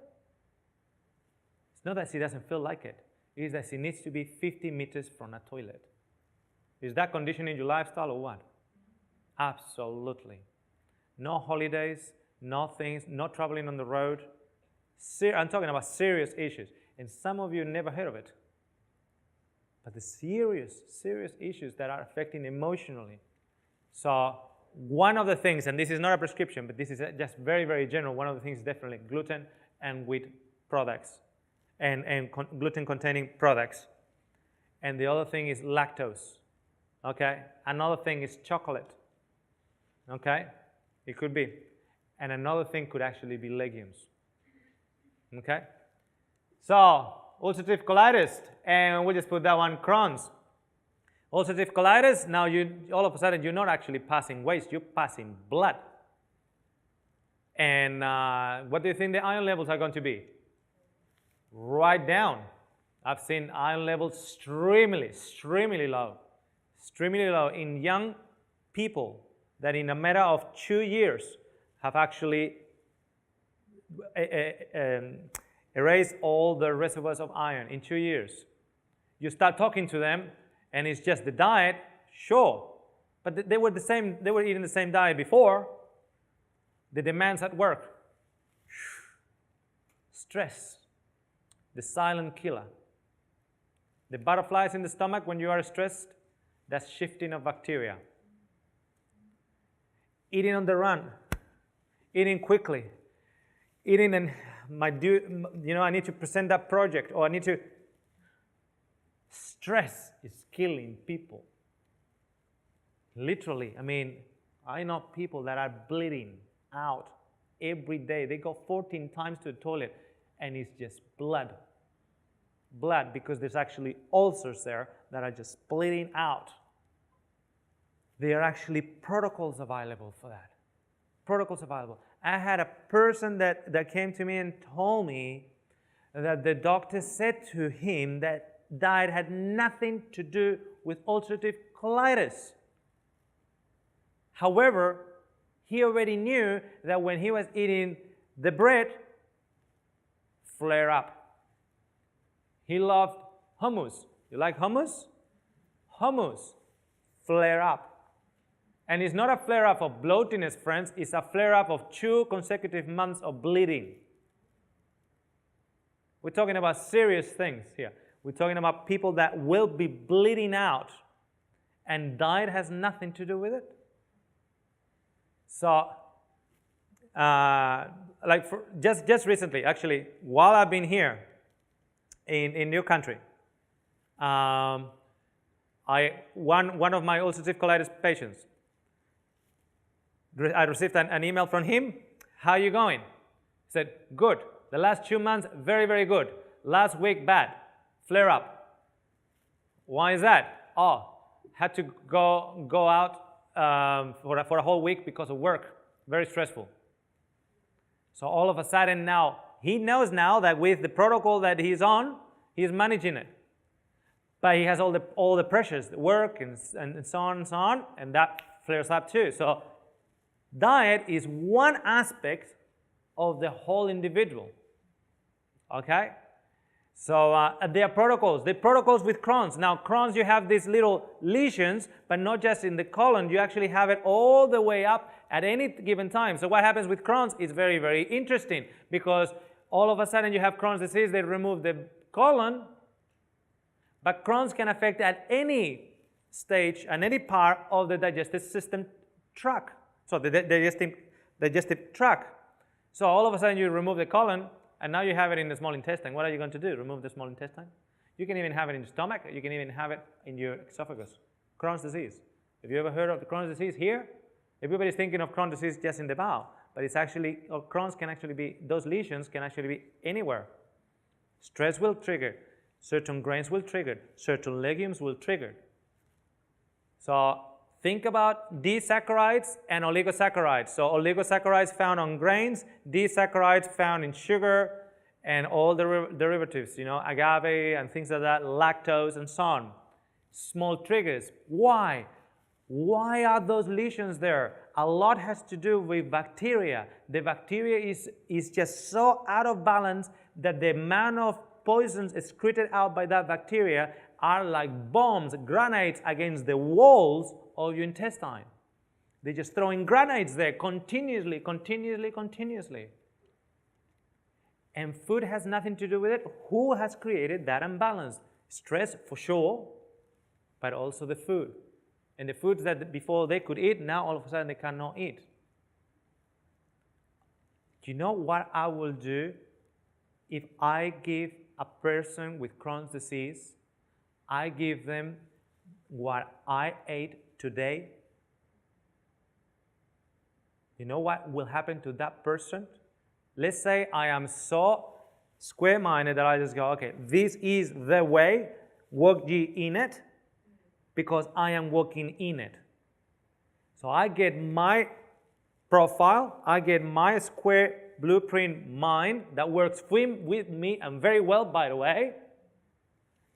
It's not that she doesn't feel like it. It is that she needs to be 50 meters from a toilet. Is that conditioning your lifestyle or what? Absolutely. No holidays, no things, no traveling on the road. I'm talking about serious issues. And some of you never heard of it. But the serious issues that are affecting emotionally. So one of the things, and this is not a prescription, but this is just very, very general, one of the things is definitely gluten and wheat products. And gluten-containing products. And the other thing is lactose. Okay? Another thing is chocolate. Okay? It could be. And another thing could actually be legumes. Okay? So, ulcerative colitis. And we'll just put that one, Crohn's. Ulcerative colitis, now all of a sudden you're not actually passing waste, you're passing blood. And what do you think the iron levels are going to be? Right down. I've seen iron levels extremely low in young people that in a matter of 2 years have actually erased all the reservoirs of iron in 2 years. You start talking to them and it's just the diet, sure, but they were eating the same diet before. The demands at work, stress, the silent killer. The butterflies in the stomach when you are stressed, that's shifting of bacteria. Eating on the run, eating quickly, eating and I need to present that project, or I need to Stress is killing people. Literally, I mean, I know people that are bleeding out every day. They go 14 times to the toilet and it's just blood. Blood, because there's actually ulcers there that are just bleeding out. There are actually protocols available for that. Protocols available. I had a person that came to me and told me that the doctor said to him that diet had nothing to do with ulcerative colitis. However, he already knew that when he was eating the bread, flare up. He loved hummus. You like hummus? Hummus. Flare up. And it's not a flare-up of bloatiness, friends. It's a flare-up of 2 consecutive months of bleeding. We're talking about serious things here. We're talking about people that will be bleeding out. And diet has nothing to do with it. So, just recently, actually, while I've been here in your country, one of my ulcerative colitis patients, I received an email from him. How are you going? He said, good. The last 2 months, very, very good. Last week, bad. Flare up. Why is that? Oh, had to go out for a whole week because of work. Very stressful. So all of a sudden now, he knows now that with the protocol that he's on, he's managing it. But he has all the pressures, the work and so on, and that flares up too. So diet is one aspect of the whole individual. Okay? So there are protocols. The protocols with Crohn's. Now, Crohn's, you have these little lesions, but not just in the colon. You actually have it all the way up at any given time. So what happens with Crohn's is very, very interesting, because all of a sudden you have Crohn's disease, they remove the colon, but Crohn's can affect at any stage and any part of the digestive system tract. So the digestive tract. So all of a sudden you remove the colon, and now you have it in the small intestine. What are you going to do? Remove the small intestine? You can even have it in your stomach. You can even have it in your esophagus. Crohn's disease. Have you ever heard of the Crohn's disease here? Everybody's thinking of Crohn's disease just in the bowel, but it's actually, Crohn's can actually be, those lesions can actually be anywhere. Stress will trigger. Certain grains will trigger. Certain legumes will trigger. So think about disaccharides and oligosaccharides. So oligosaccharides found on grains, disaccharides found in sugar, and all the derivatives, agave and things like that, lactose and so on. Small triggers. Why? Why are those lesions there? A lot has to do with bacteria. The bacteria is just so out of balance that the amount of poisons excreted out by that bacteria are like bombs, grenades against the walls of your intestine. They're just throwing grenades there continuously. And food has nothing to do with it. Who has created that imbalance? Stress, for sure, but also the food. And the foods that before they could eat, now all of a sudden they cannot eat. Do you know what I will do if I give a person with Crohn's disease, I give them what I ate today? You know what will happen to that person? Let's say I am so square-minded that I just go, okay, this is the way, walk ye in it, because I am walking in it. So I get my profile, I get my square blueprint mind that works with me and very well, by the way,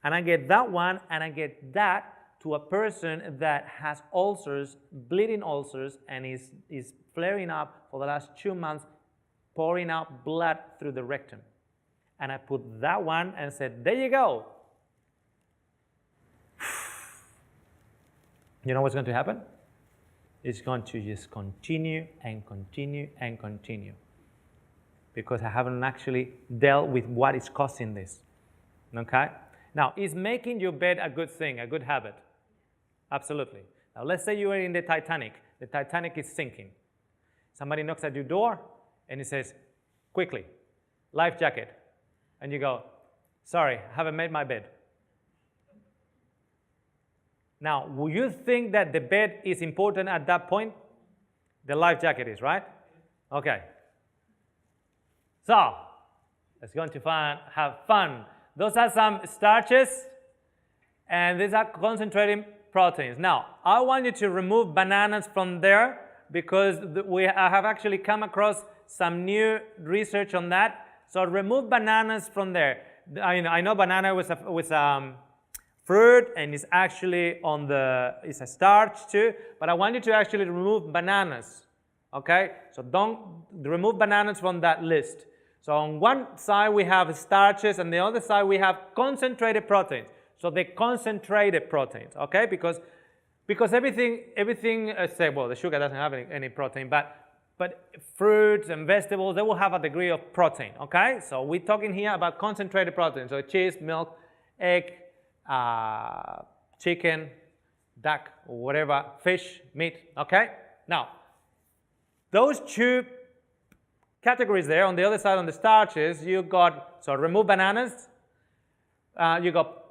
and I get that one, and I get that to a person that has ulcers, bleeding ulcers, and is flaring up for the last 2 months, pouring out blood through the rectum. And I put that one and said, there you go. You know what's going to happen? It's going to just continue and continue and continue, because I haven't actually dealt with what is causing this. Okay? Now, is making your bed a good thing, a good habit? Absolutely. Now, let's say you are in the Titanic. The Titanic is sinking. Somebody knocks at your door and he says, quickly, life jacket. And you go, sorry, I haven't made my bed. Now, will you think that the bed is important at that point? The life jacket is, right? Okay. So, let's go to have fun. Those are some starches, and these are concentrated proteins. Now, I want you to remove bananas from there because I have actually come across some new research on that. So remove bananas from there. I know banana was fruit, and it's actually it's a starch too, but I want you to actually remove bananas, okay? So don't remove bananas from that list. So on one side we have starches, and the other side we have concentrated proteins. So the concentrated proteins, okay? Because everything well, the sugar doesn't have any protein, but fruits and vegetables, they will have a degree of protein, okay? So we're talking here about concentrated protein. So cheese, milk, egg, chicken, duck, or whatever, fish, meat, okay? Now, those two categories there, on the other side on the starches, you got, so remove bananas, you got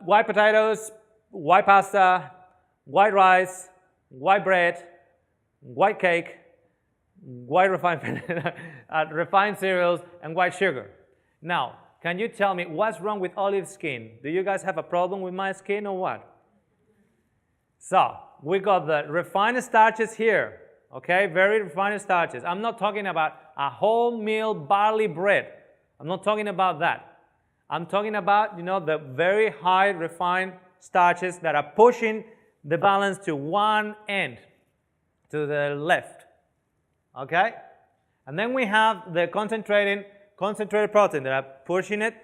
white potatoes, white pasta, white rice, white bread, white cake, white refined cereals, and white sugar. Now, can you tell me what's wrong with olive skin? Do you guys have a problem with my skin or what? So, we got the refined starches here, okay? Very refined starches. I'm not talking about a wholemeal barley bread. I'm not talking about that. I'm talking about, the very high refined starches that are pushing the balance to one end, to the left. Okay? And then we have the concentrated protein that are pushing it.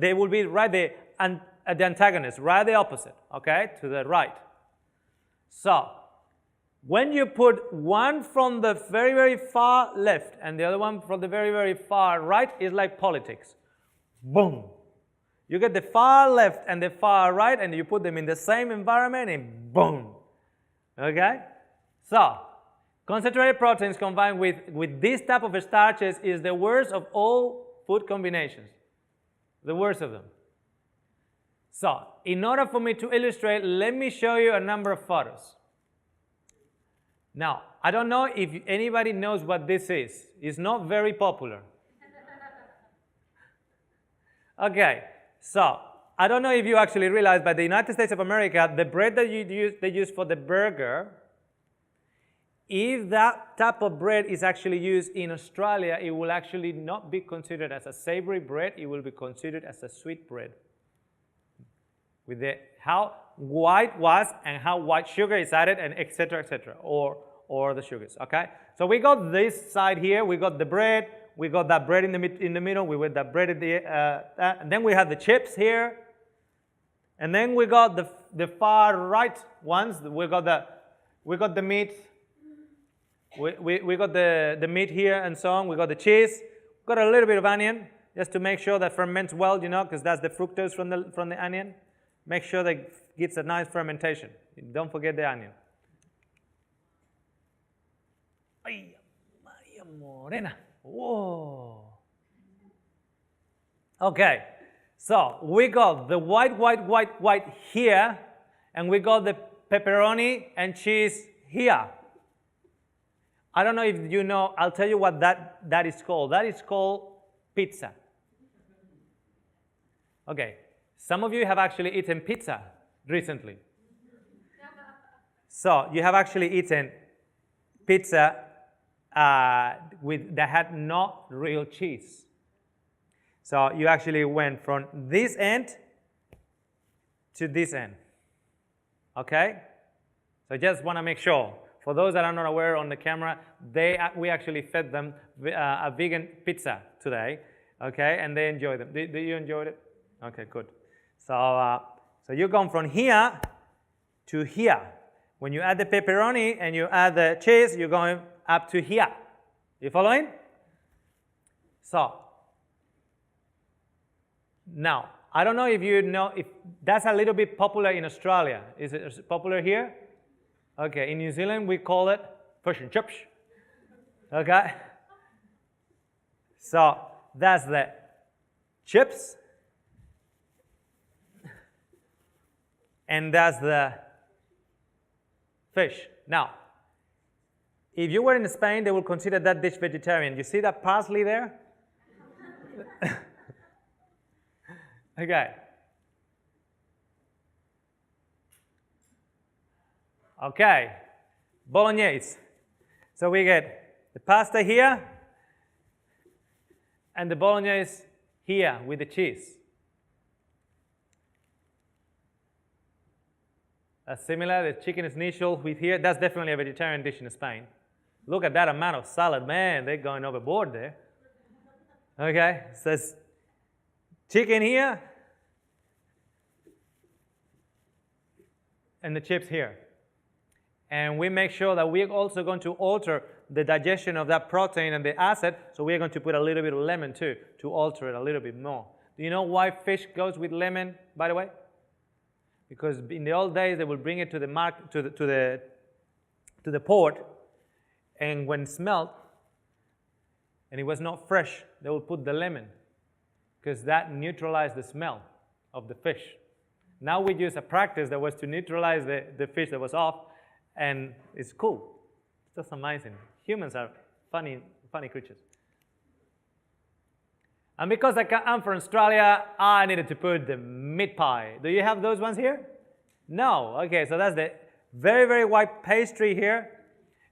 They will be right there, and the antagonist, right the opposite, okay, to the right. So, when you put one from the very, very far left and the other one from the very, very far right, it's like politics. Boom. You get the far left and the far right, and you put them in the same environment, and boom. Okay? So, concentrated proteins combined with this type of starches is the worst of all food combinations. The worst of them. So, in order for me to illustrate, let me show you a number of photos. Now, I don't know if anybody knows what this is. It's not very popular. Okay, so I don't know if you actually realize, but the United States of America, the bread that they use for the burger, if that type of bread is actually used in Australia, it will actually not be considered as a savory bread. It will be considered as a sweet bread. With how white was and how white sugar is added, and etc., or the sugars. Okay. So we got this side here. We got the bread. We got that bread in the middle. We got that bread in the and then we have the chips here. And then we got the far right ones. We got the meat. We got the meat here and so on. We got the cheese. Got a little bit of onion just to make sure that ferments well, because that's the fructose from the onion. Make sure that it gets a nice fermentation. Don't forget the onion. Ay, Maria Morena. Whoa. Okay, so we got the white here, and we got the pepperoni and cheese here. I don't know if you know, I'll tell you what that is called. That is called pizza. Okay, some of you have actually eaten pizza recently. So you have actually eaten pizza that had not real cheese. So you actually went from this end to this end. Okay? So just want to make sure. For those that are not aware on the camera, we actually fed them a vegan pizza today. Okay? And they enjoyed them. Did you enjoy it? Okay, good. So you've gone from here to here. When you add the pepperoni and you add the cheese, you're going up to here. You following? So, now, I don't know if you know if that's a little bit popular in Australia. Is it popular here? Okay, in New Zealand we call it fish and chips. Okay? So, that's the chips. And that's the fish. Now, if you were in Spain, they would consider that dish vegetarian. You see that parsley there? Okay. Okay. Bolognese. So we get the pasta here and the bolognese here with the cheese. That's similar. The chicken schnitzel with here. That's definitely a vegetarian dish in Spain. Look at that amount of salad. Man, they're going overboard there. Okay. So it's chicken here and the chips here. And we make sure that we're also going to alter the digestion of that protein and the acid, so we're going to put a little bit of lemon too, to alter it a little bit more. Do you know why fish goes with lemon, by the way? Because in the old days, they would bring it to the port, and when smelled, and it was not fresh, they would put the lemon, because that neutralized the smell of the fish. Now we use a practice that was to neutralize the fish that was off, and it's cool. It's just amazing. Humans are funny creatures. And because I'm from Australia, I needed to put the meat pie. Do you have those ones here? No. Okay, so that's the very, very white pastry here.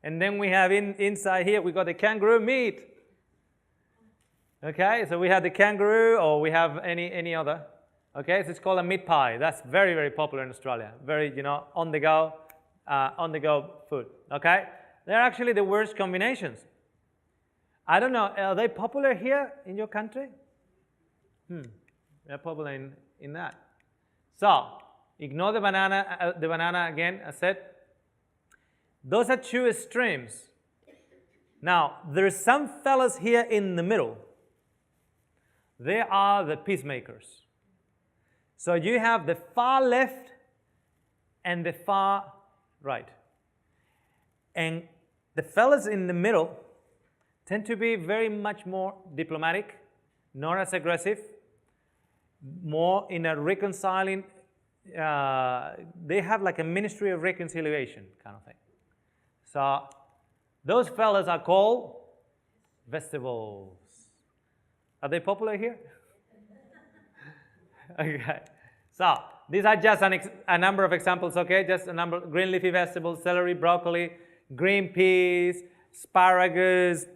And then we have inside here, we got the kangaroo meat. Okay, so we have the kangaroo, or we have any other. Okay, so it's called a meat pie. That's very, very popular in Australia. Very, on the go food. Okay, they're actually the worst combinations. I don't know, are they popular here in your country? They're popular in that. So, ignore the banana again, I said. Those are two extremes. Now, there's some fellas here in the middle. They are the peacemakers. So you have the far left and the far right. And the fellas in the middle tend to be very much more diplomatic, not as aggressive, more in a reconciling, they have like a ministry of reconciliation kind of thing. So those fellas are called vegetables. Are they popular here? Okay. So these are just a number of examples, okay? Just a number: green leafy vegetables, celery, broccoli, green peas, asparagus,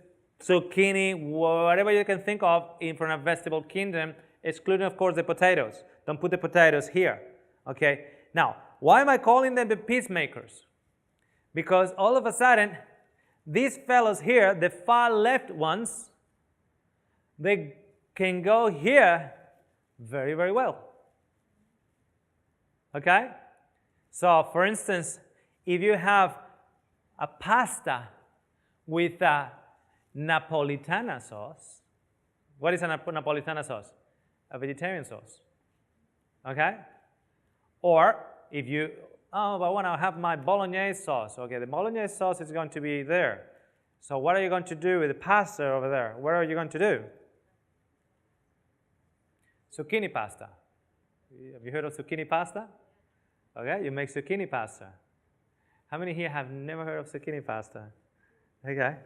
zucchini, whatever you can think of from a vegetable kingdom, excluding, of course, the potatoes. Don't put the potatoes here, okay? Now, why am I calling them the peacemakers? Because all of a sudden, these fellows here, the far left ones, they can go here very, very well. Okay? So, for instance, if you have a pasta with a Napolitana sauce, what is a Napolitana sauce? A vegetarian sauce. Okay? Or if you, I want to have my bolognese sauce. Okay, the bolognese sauce is going to be there. So what are you going to do with the pasta over there? What are you going to do? Zucchini pasta. Have you heard of zucchini pasta? Okay, you make zucchini pasta. How many here have never heard of zucchini pasta? Okay,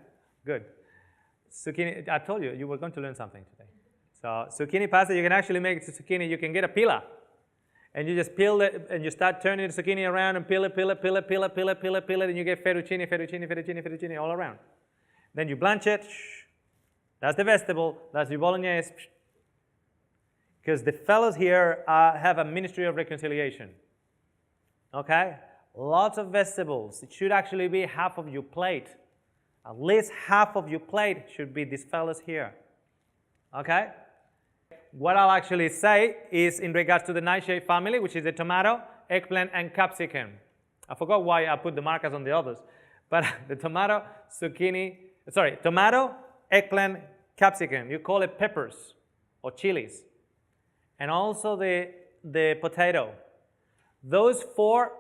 good. Zucchini, I told you, you were going to learn something today. So zucchini pasta, you can actually make it to zucchini. You can get a peeler. And you just peel it, and you start turning the zucchini around and peel it, and you get fettuccine all around. Then you blanch it. That's the vegetable. That's the bolognese. Because the fellows here have a ministry of reconciliation. Okay? Lots of vegetables. It should actually be half of your plate. At least half of your plate should be these fellows here. Okay? What I'll actually say is in regards to the nightshade family, which is the tomato, eggplant, and capsicum. I forgot why I put the markers on the others. But the tomato, eggplant, capsicum. You call it peppers or chilies. And also the potato. Those four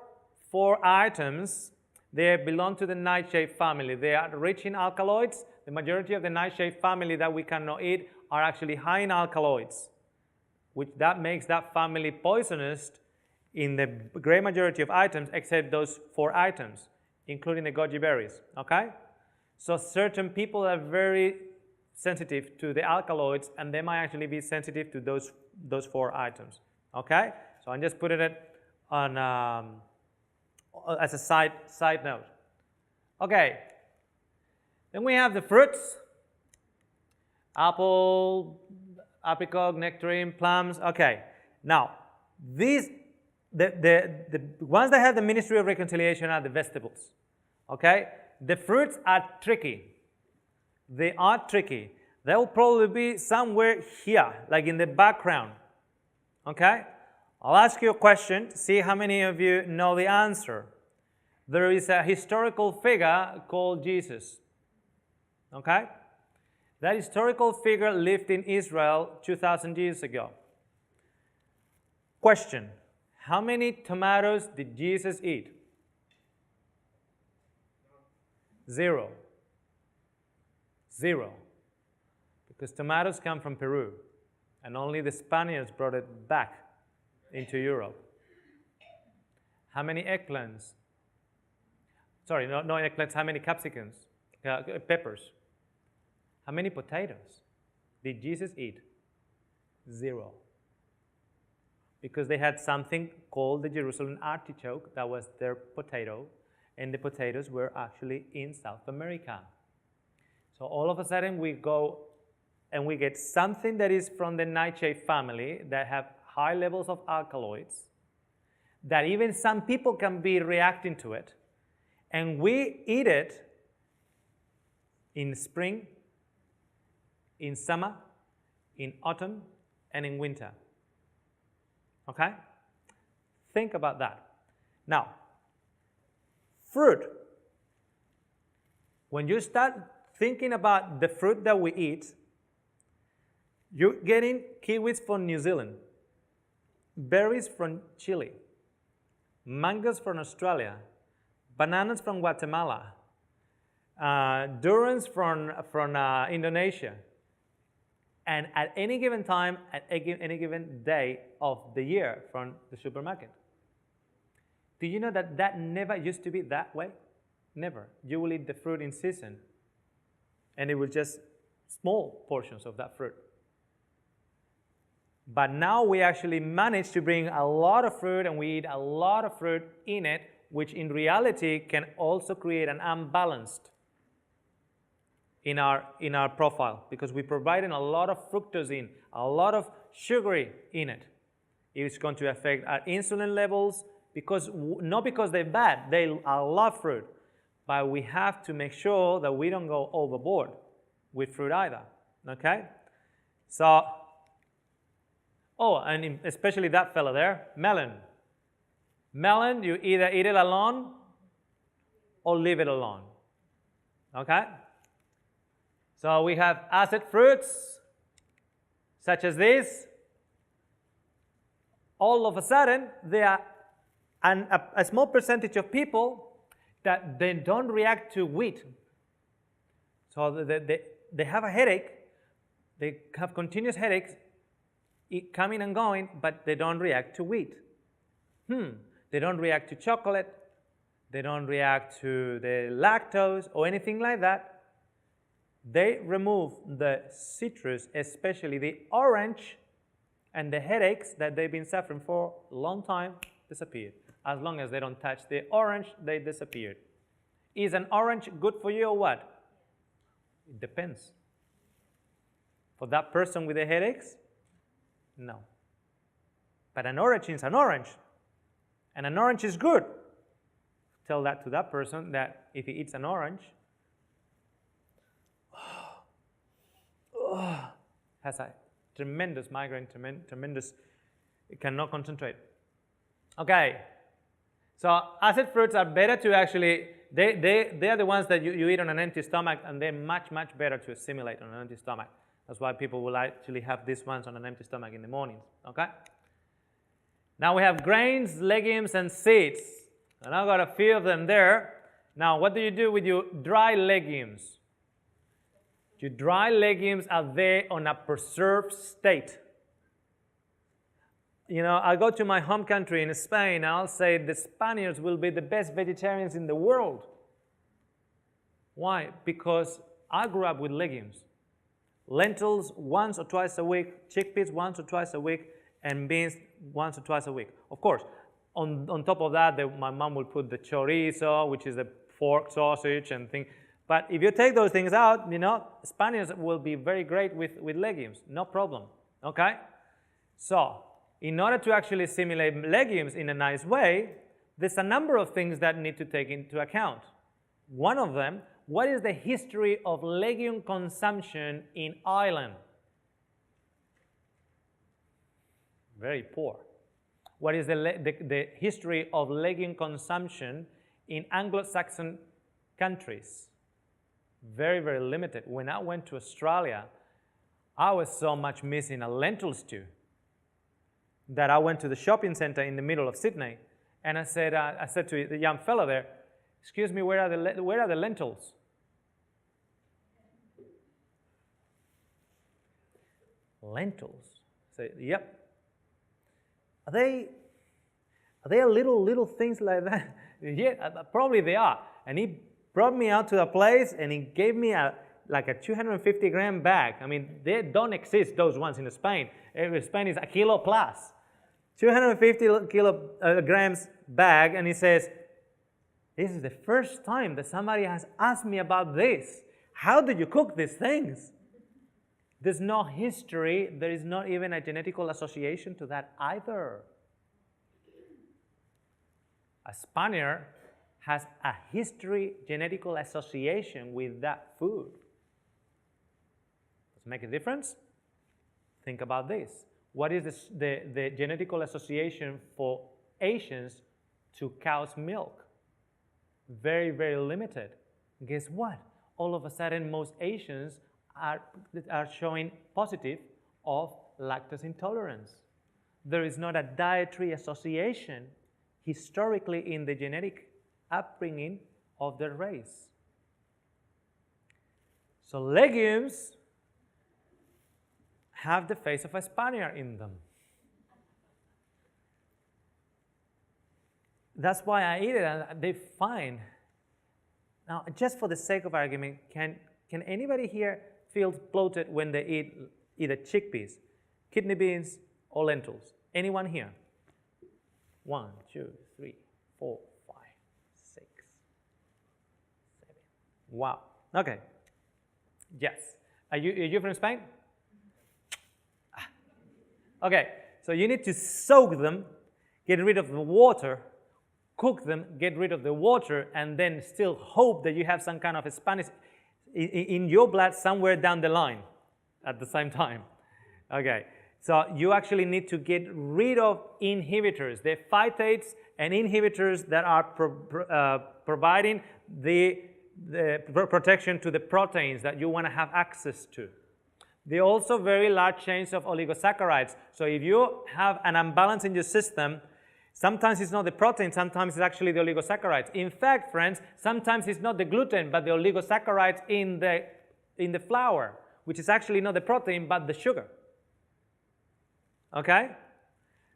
items, they belong to the nightshade family. They are rich in alkaloids. The majority of the nightshade family that we cannot eat are actually high in alkaloids, which that makes that family poisonous in the great majority of items except those 4 items. including the goji berries, okay? So certain people are very sensitive to the alkaloids, and they might actually be sensitive to those 4 items, okay? So I'm just putting it on as a side note. Okay, then we have the fruits: apple, apricot, nectarine, plums. Okay, now these the ones that have the ministry of reconciliation are the vegetables. Okay, the fruits are tricky. They are tricky. They will probably be somewhere here, like in the background. Okay, I'll ask you a question to see how many of you know the answer. There is a historical figure called Jesus. Okay, that historical figure lived in Israel 2,000 years ago. Question: how many tomatoes did Jesus eat? 0. 0. Because tomatoes come from Peru, and only the Spaniards brought it back into Europe. How many eggplants? Sorry, no eggplants. How many capsicums? Peppers. How many potatoes did Jesus eat? 0. Because they had something called the Jerusalem artichoke, that was their potato, and the potatoes were actually in South America. So all of a sudden we go and we get something that is from the nightshade family that have high levels of alkaloids, that even some people can be reacting to it, and we eat it in spring, in summer, in autumn, and in winter. Okay? Think about that. Now, fruit. When you start thinking about the fruit that we eat, you're getting kiwis from New Zealand, berries from Chile, mangoes from Australia, bananas from Guatemala, durians from Indonesia. And at any given time, at any given day of the year, from the supermarket. Do you know that that never used to be that way? Never. You will eat the fruit in season, and it was just small portions of that fruit. But now we actually manage to bring a lot of fruit, and we eat a lot of fruit in it, which in reality can also create an unbalanced in our profile, because we're providing a lot of fructose in, a lot of sugary in it. It's going to affect our insulin levels, because not because they're bad, I love fruit, but we have to make sure that we don't go overboard with fruit either. Okay? So, and especially that fella there, melon. Melon, you either eat it alone or leave it alone. Okay? So we have acid fruits, such as this. All of a sudden, there are a small percentage of people that they don't react to wheat. So they have a headache, they have continuous headaches, coming and going, but they don't react to wheat. They don't react to chocolate, they don't react to the lactose or anything like that. They remove the citrus, especially the orange, and the headaches that they've been suffering for a long time disappeared. As long as they don't touch the orange, they disappeared. Is an orange good for you or what? It depends. For that person with the headaches, no. But an orange is an orange, and an orange is good. Tell that to that person that if he eats an orange, has a tremendous migraine, tremendous, it cannot concentrate. Okay, so acid fruits are better to actually, they are the ones that you eat on an empty stomach, and they're much, much better to assimilate on an empty stomach. That's why people will actually have these ones on an empty stomach in the mornings, okay? Now we have grains, legumes, and seeds. And I've got a few of them there. Now, what do you do with your dry legumes? Your dry legumes are there on a preserved state. You know, I go to my home country in Spain, and I'll say the Spaniards will be the best vegetarians in the world Why? Because I grew up with legumes. Lentils once or twice a week, chickpeas once or twice a week, and beans once or twice a week. Of course, on top of that, my mom will put the chorizo, which is the pork sausage and things. But if you take those things out, you know, Spaniards will be very great with legumes, no problem, okay? So, in order to actually assimilate legumes in a nice way, there's a number of things that need to take into account. One of them, what is the history of legume consumption in Ireland? Very poor. What is the history of legume consumption in Anglo-Saxon countries? Very, very limited. When I went to Australia, I was so much missing a lentil stew that I went to the shopping center in the middle of Sydney, and I said to the young fellow there, "Excuse me, where are the lentils?" Lentils? I say, "Yep." Are they little things like that? Yeah, probably they are. And he brought me out to a place and he gave me like a 250 gram bag. I mean, they don't exist, those ones in Spain. In Spain is a kilo plus. 250 grams bag, and he says, "This is the first time that somebody has asked me about this. How do you cook these things?" There's no history. There is not even a genetical association to that either. A Spaniard has a history genetical association with that food. Does it make a difference? Think about this. What is the genetical association for Asians to cow's milk? Very, very limited. Guess what? All of a sudden, most Asians are showing positive of lactose intolerance. There is not a dietary association historically in the genetic upbringing of the race. So legumes have the face of a Spaniard in them. That's why I eat it, and they're fine. Now, just for the sake of argument, can anybody here feel bloated when they eat either chickpeas, kidney beans, or lentils? Anyone here? 1, 2, 3, 4, 5, 6, 7. Wow. Okay. Yes. Are you from Spain? Okay. So you need to soak them, get rid of the water, cook them, get rid of the water, and then still hope that you have some kind of Spanish in your blood somewhere down the line at the same time. Okay, so you actually need to get rid of inhibitors, the phytates and inhibitors that are providing the protection to the proteins that you want to have access to. There are also very large chains of oligosaccharides. So if you have an imbalance in your system, sometimes it's not the protein, sometimes it's actually the oligosaccharides. In fact, friends, sometimes it's not the gluten, but the oligosaccharides in the flour, which is actually not the protein, but the sugar. Okay?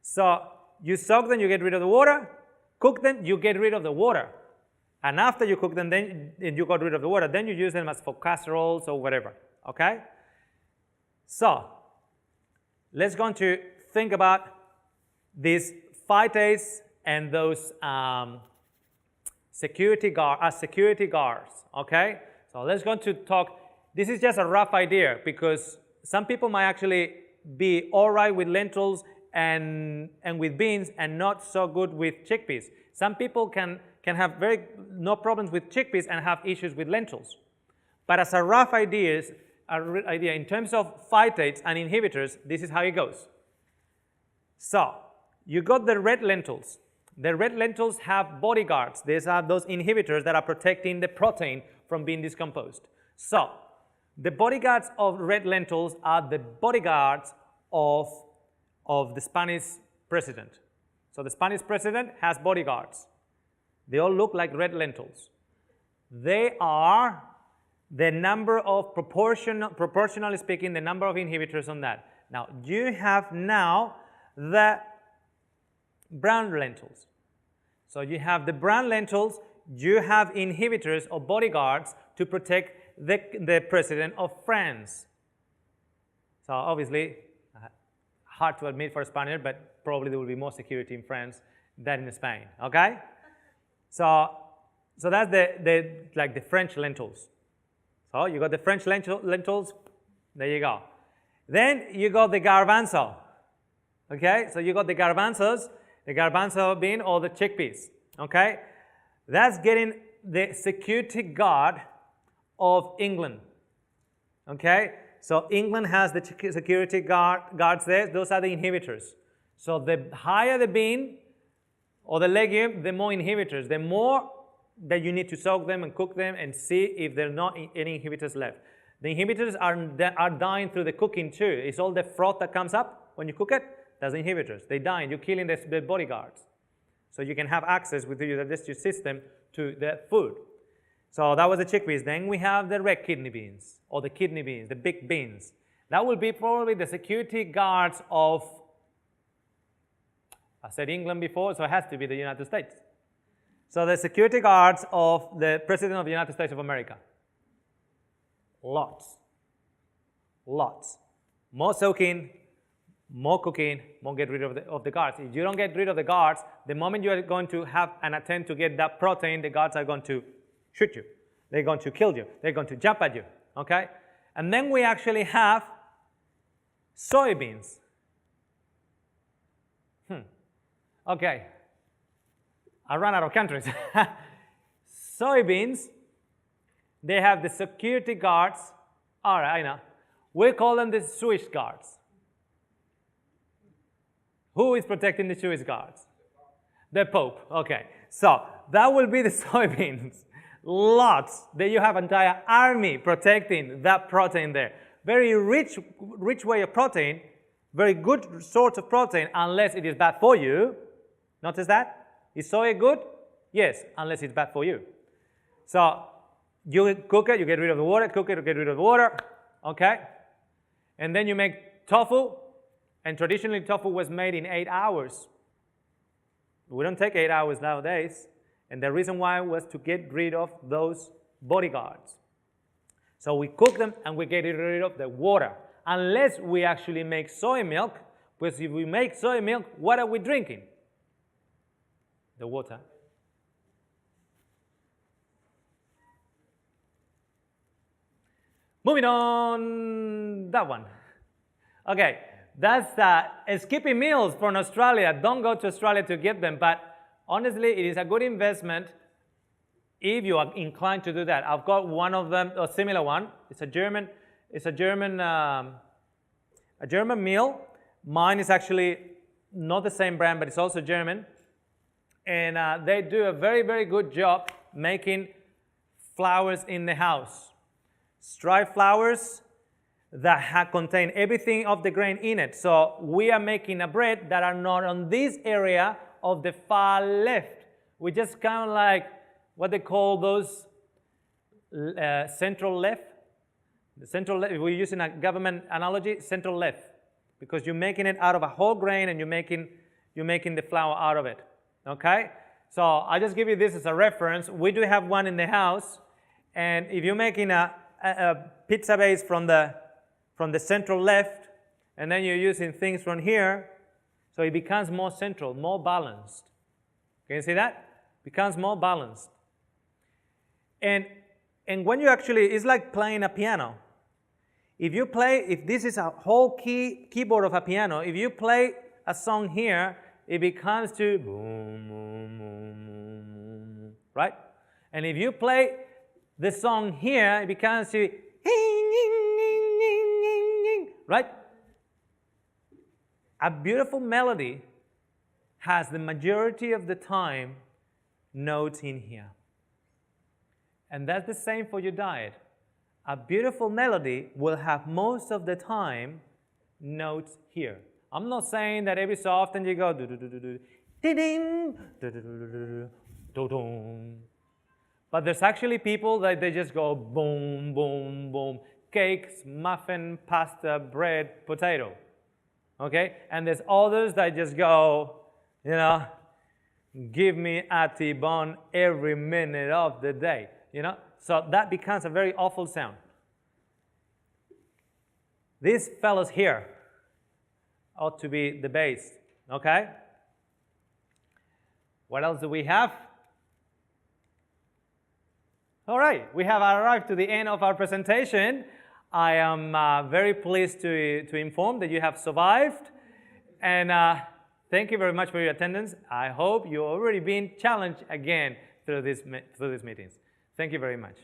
So you soak them, you get rid of the water. Cook them, you get rid of the water. And after you cook them, then you got rid of the water. Then you use them as for casseroles or whatever. Okay? So let's go on to think about these phytates and those security guards, okay? So let's go to talk. This is just a rough idea because some people might actually be all right with lentils and with beans and not so good with chickpeas. Some people can have no problems with chickpeas and have issues with lentils. But as a rough idea in terms of phytates and inhibitors, this is how it goes. So you got the red lentils. The red lentils have bodyguards. These are those inhibitors that are protecting the protein from being decomposed. So the bodyguards of red lentils are the bodyguards of the Spanish president. So the Spanish president has bodyguards. They all look like red lentils. They are the number of proportionally speaking, the number of inhibitors on that. Now you have now the brown lentils. So you have the brown lentils. you have inhibitors or bodyguards to protect the president of France. So obviously, hard to admit for a Spaniard, but probably there will be more security in France than in Spain. Okay? So that's the French lentils. So you got the French lentils. There you go. Then you got the garbanzo. Okay? So you got the garbanzos, the garbanzo bean or the chickpeas. Okay? That's getting the security guard of England. Okay? So England has the security guards there. Those are the inhibitors. So the higher the bean or the legume, the more inhibitors. The more that you need to soak them and cook them and see if there are not any inhibitors left. The inhibitors are dying through the cooking too. It's all the froth that comes up when you cook it. That's the inhibitors. They die. You're killing the bodyguards. So you can have access with your digestive system to the food. So that was the chickpeas. Then we have the red kidney beans, or the kidney beans, the big beans. That will be probably the security guards of, I said England before, so it has to be the United States. So the security guards of the President of the United States of America. Lots. Lots. More soaking, more cooking, more get rid of the guards. If you don't get rid of the guards, the moment you are going to have an attempt to get that protein, the guards are going to shoot you. They're going to kill you. They're going to jump at you. Okay? And then we actually have soybeans. Okay. I ran out of countries. Soybeans, they have the security guards. All right, I know. We call them the Swiss guards. Who is protecting the Swiss guards? The Pope. Okay. So that will be the soybeans. Lots. There you have an entire army protecting that protein there. Very rich way of protein. Very good source of protein, unless it is bad for you. Notice that? Is soy good? Yes, unless it's bad for you. So you cook it, you get rid of the water, cook it, you get rid of the water. Okay? And then you make tofu. And traditionally, tofu was made in 8 hours. We don't take 8 hours nowadays. And the reason why was to get rid of those bodyguards. So we cook them and we get rid of the water. Unless we actually make soy milk, because if we make soy milk, what are we drinking? The water. Moving on, that one. Okay, that's skipping meals from Australia. Don't go to Australia to get them, but honestly, it is a good investment if you are inclined to do that. I've got one of them, a similar one. It's a German meal. Mine is actually not the same brand, but it's also German. And they do a very, very good job making flours in the house. Dry flours that contain everything of the grain in it. So we are making a bread that are not on this area of the far left. We just kind of like what they call those central left. The central left, we're using a government analogy, central left. Because you're making it out of a whole grain and you're making the flour out of it. Okay? So I just give you this as a reference. We do have one in the house. And if you're making a pizza base from the central left, and then you're using things from here, so it becomes more central, more balanced. Can you see that? Becomes more balanced. And when you actually, it's like playing a piano. If this is a whole keyboard of a piano, if you play a song here, it becomes to boom, boom, boom, boom, right? And if you play the song here, it becomes to right? A beautiful melody has the majority of the time notes in here. And that's the same for your diet. A beautiful melody will have most of the time notes here. I'm not saying that every so often you go do do do do do ding do do do do do. But there's actually people that they just go boom boom boom. Cakes, muffin, pasta, bread, potato. Okay? And there's others that just go, Give me a T-bone every minute of the day. You know, so that becomes a very awful sound. These fellows here ought to be the bass. Okay? What else do we have? All right, we have arrived to the end of our presentation. I am very pleased to inform that you have survived. And thank you very much for your attendance. I hope you've already been challenged again through these meetings. Thank you very much.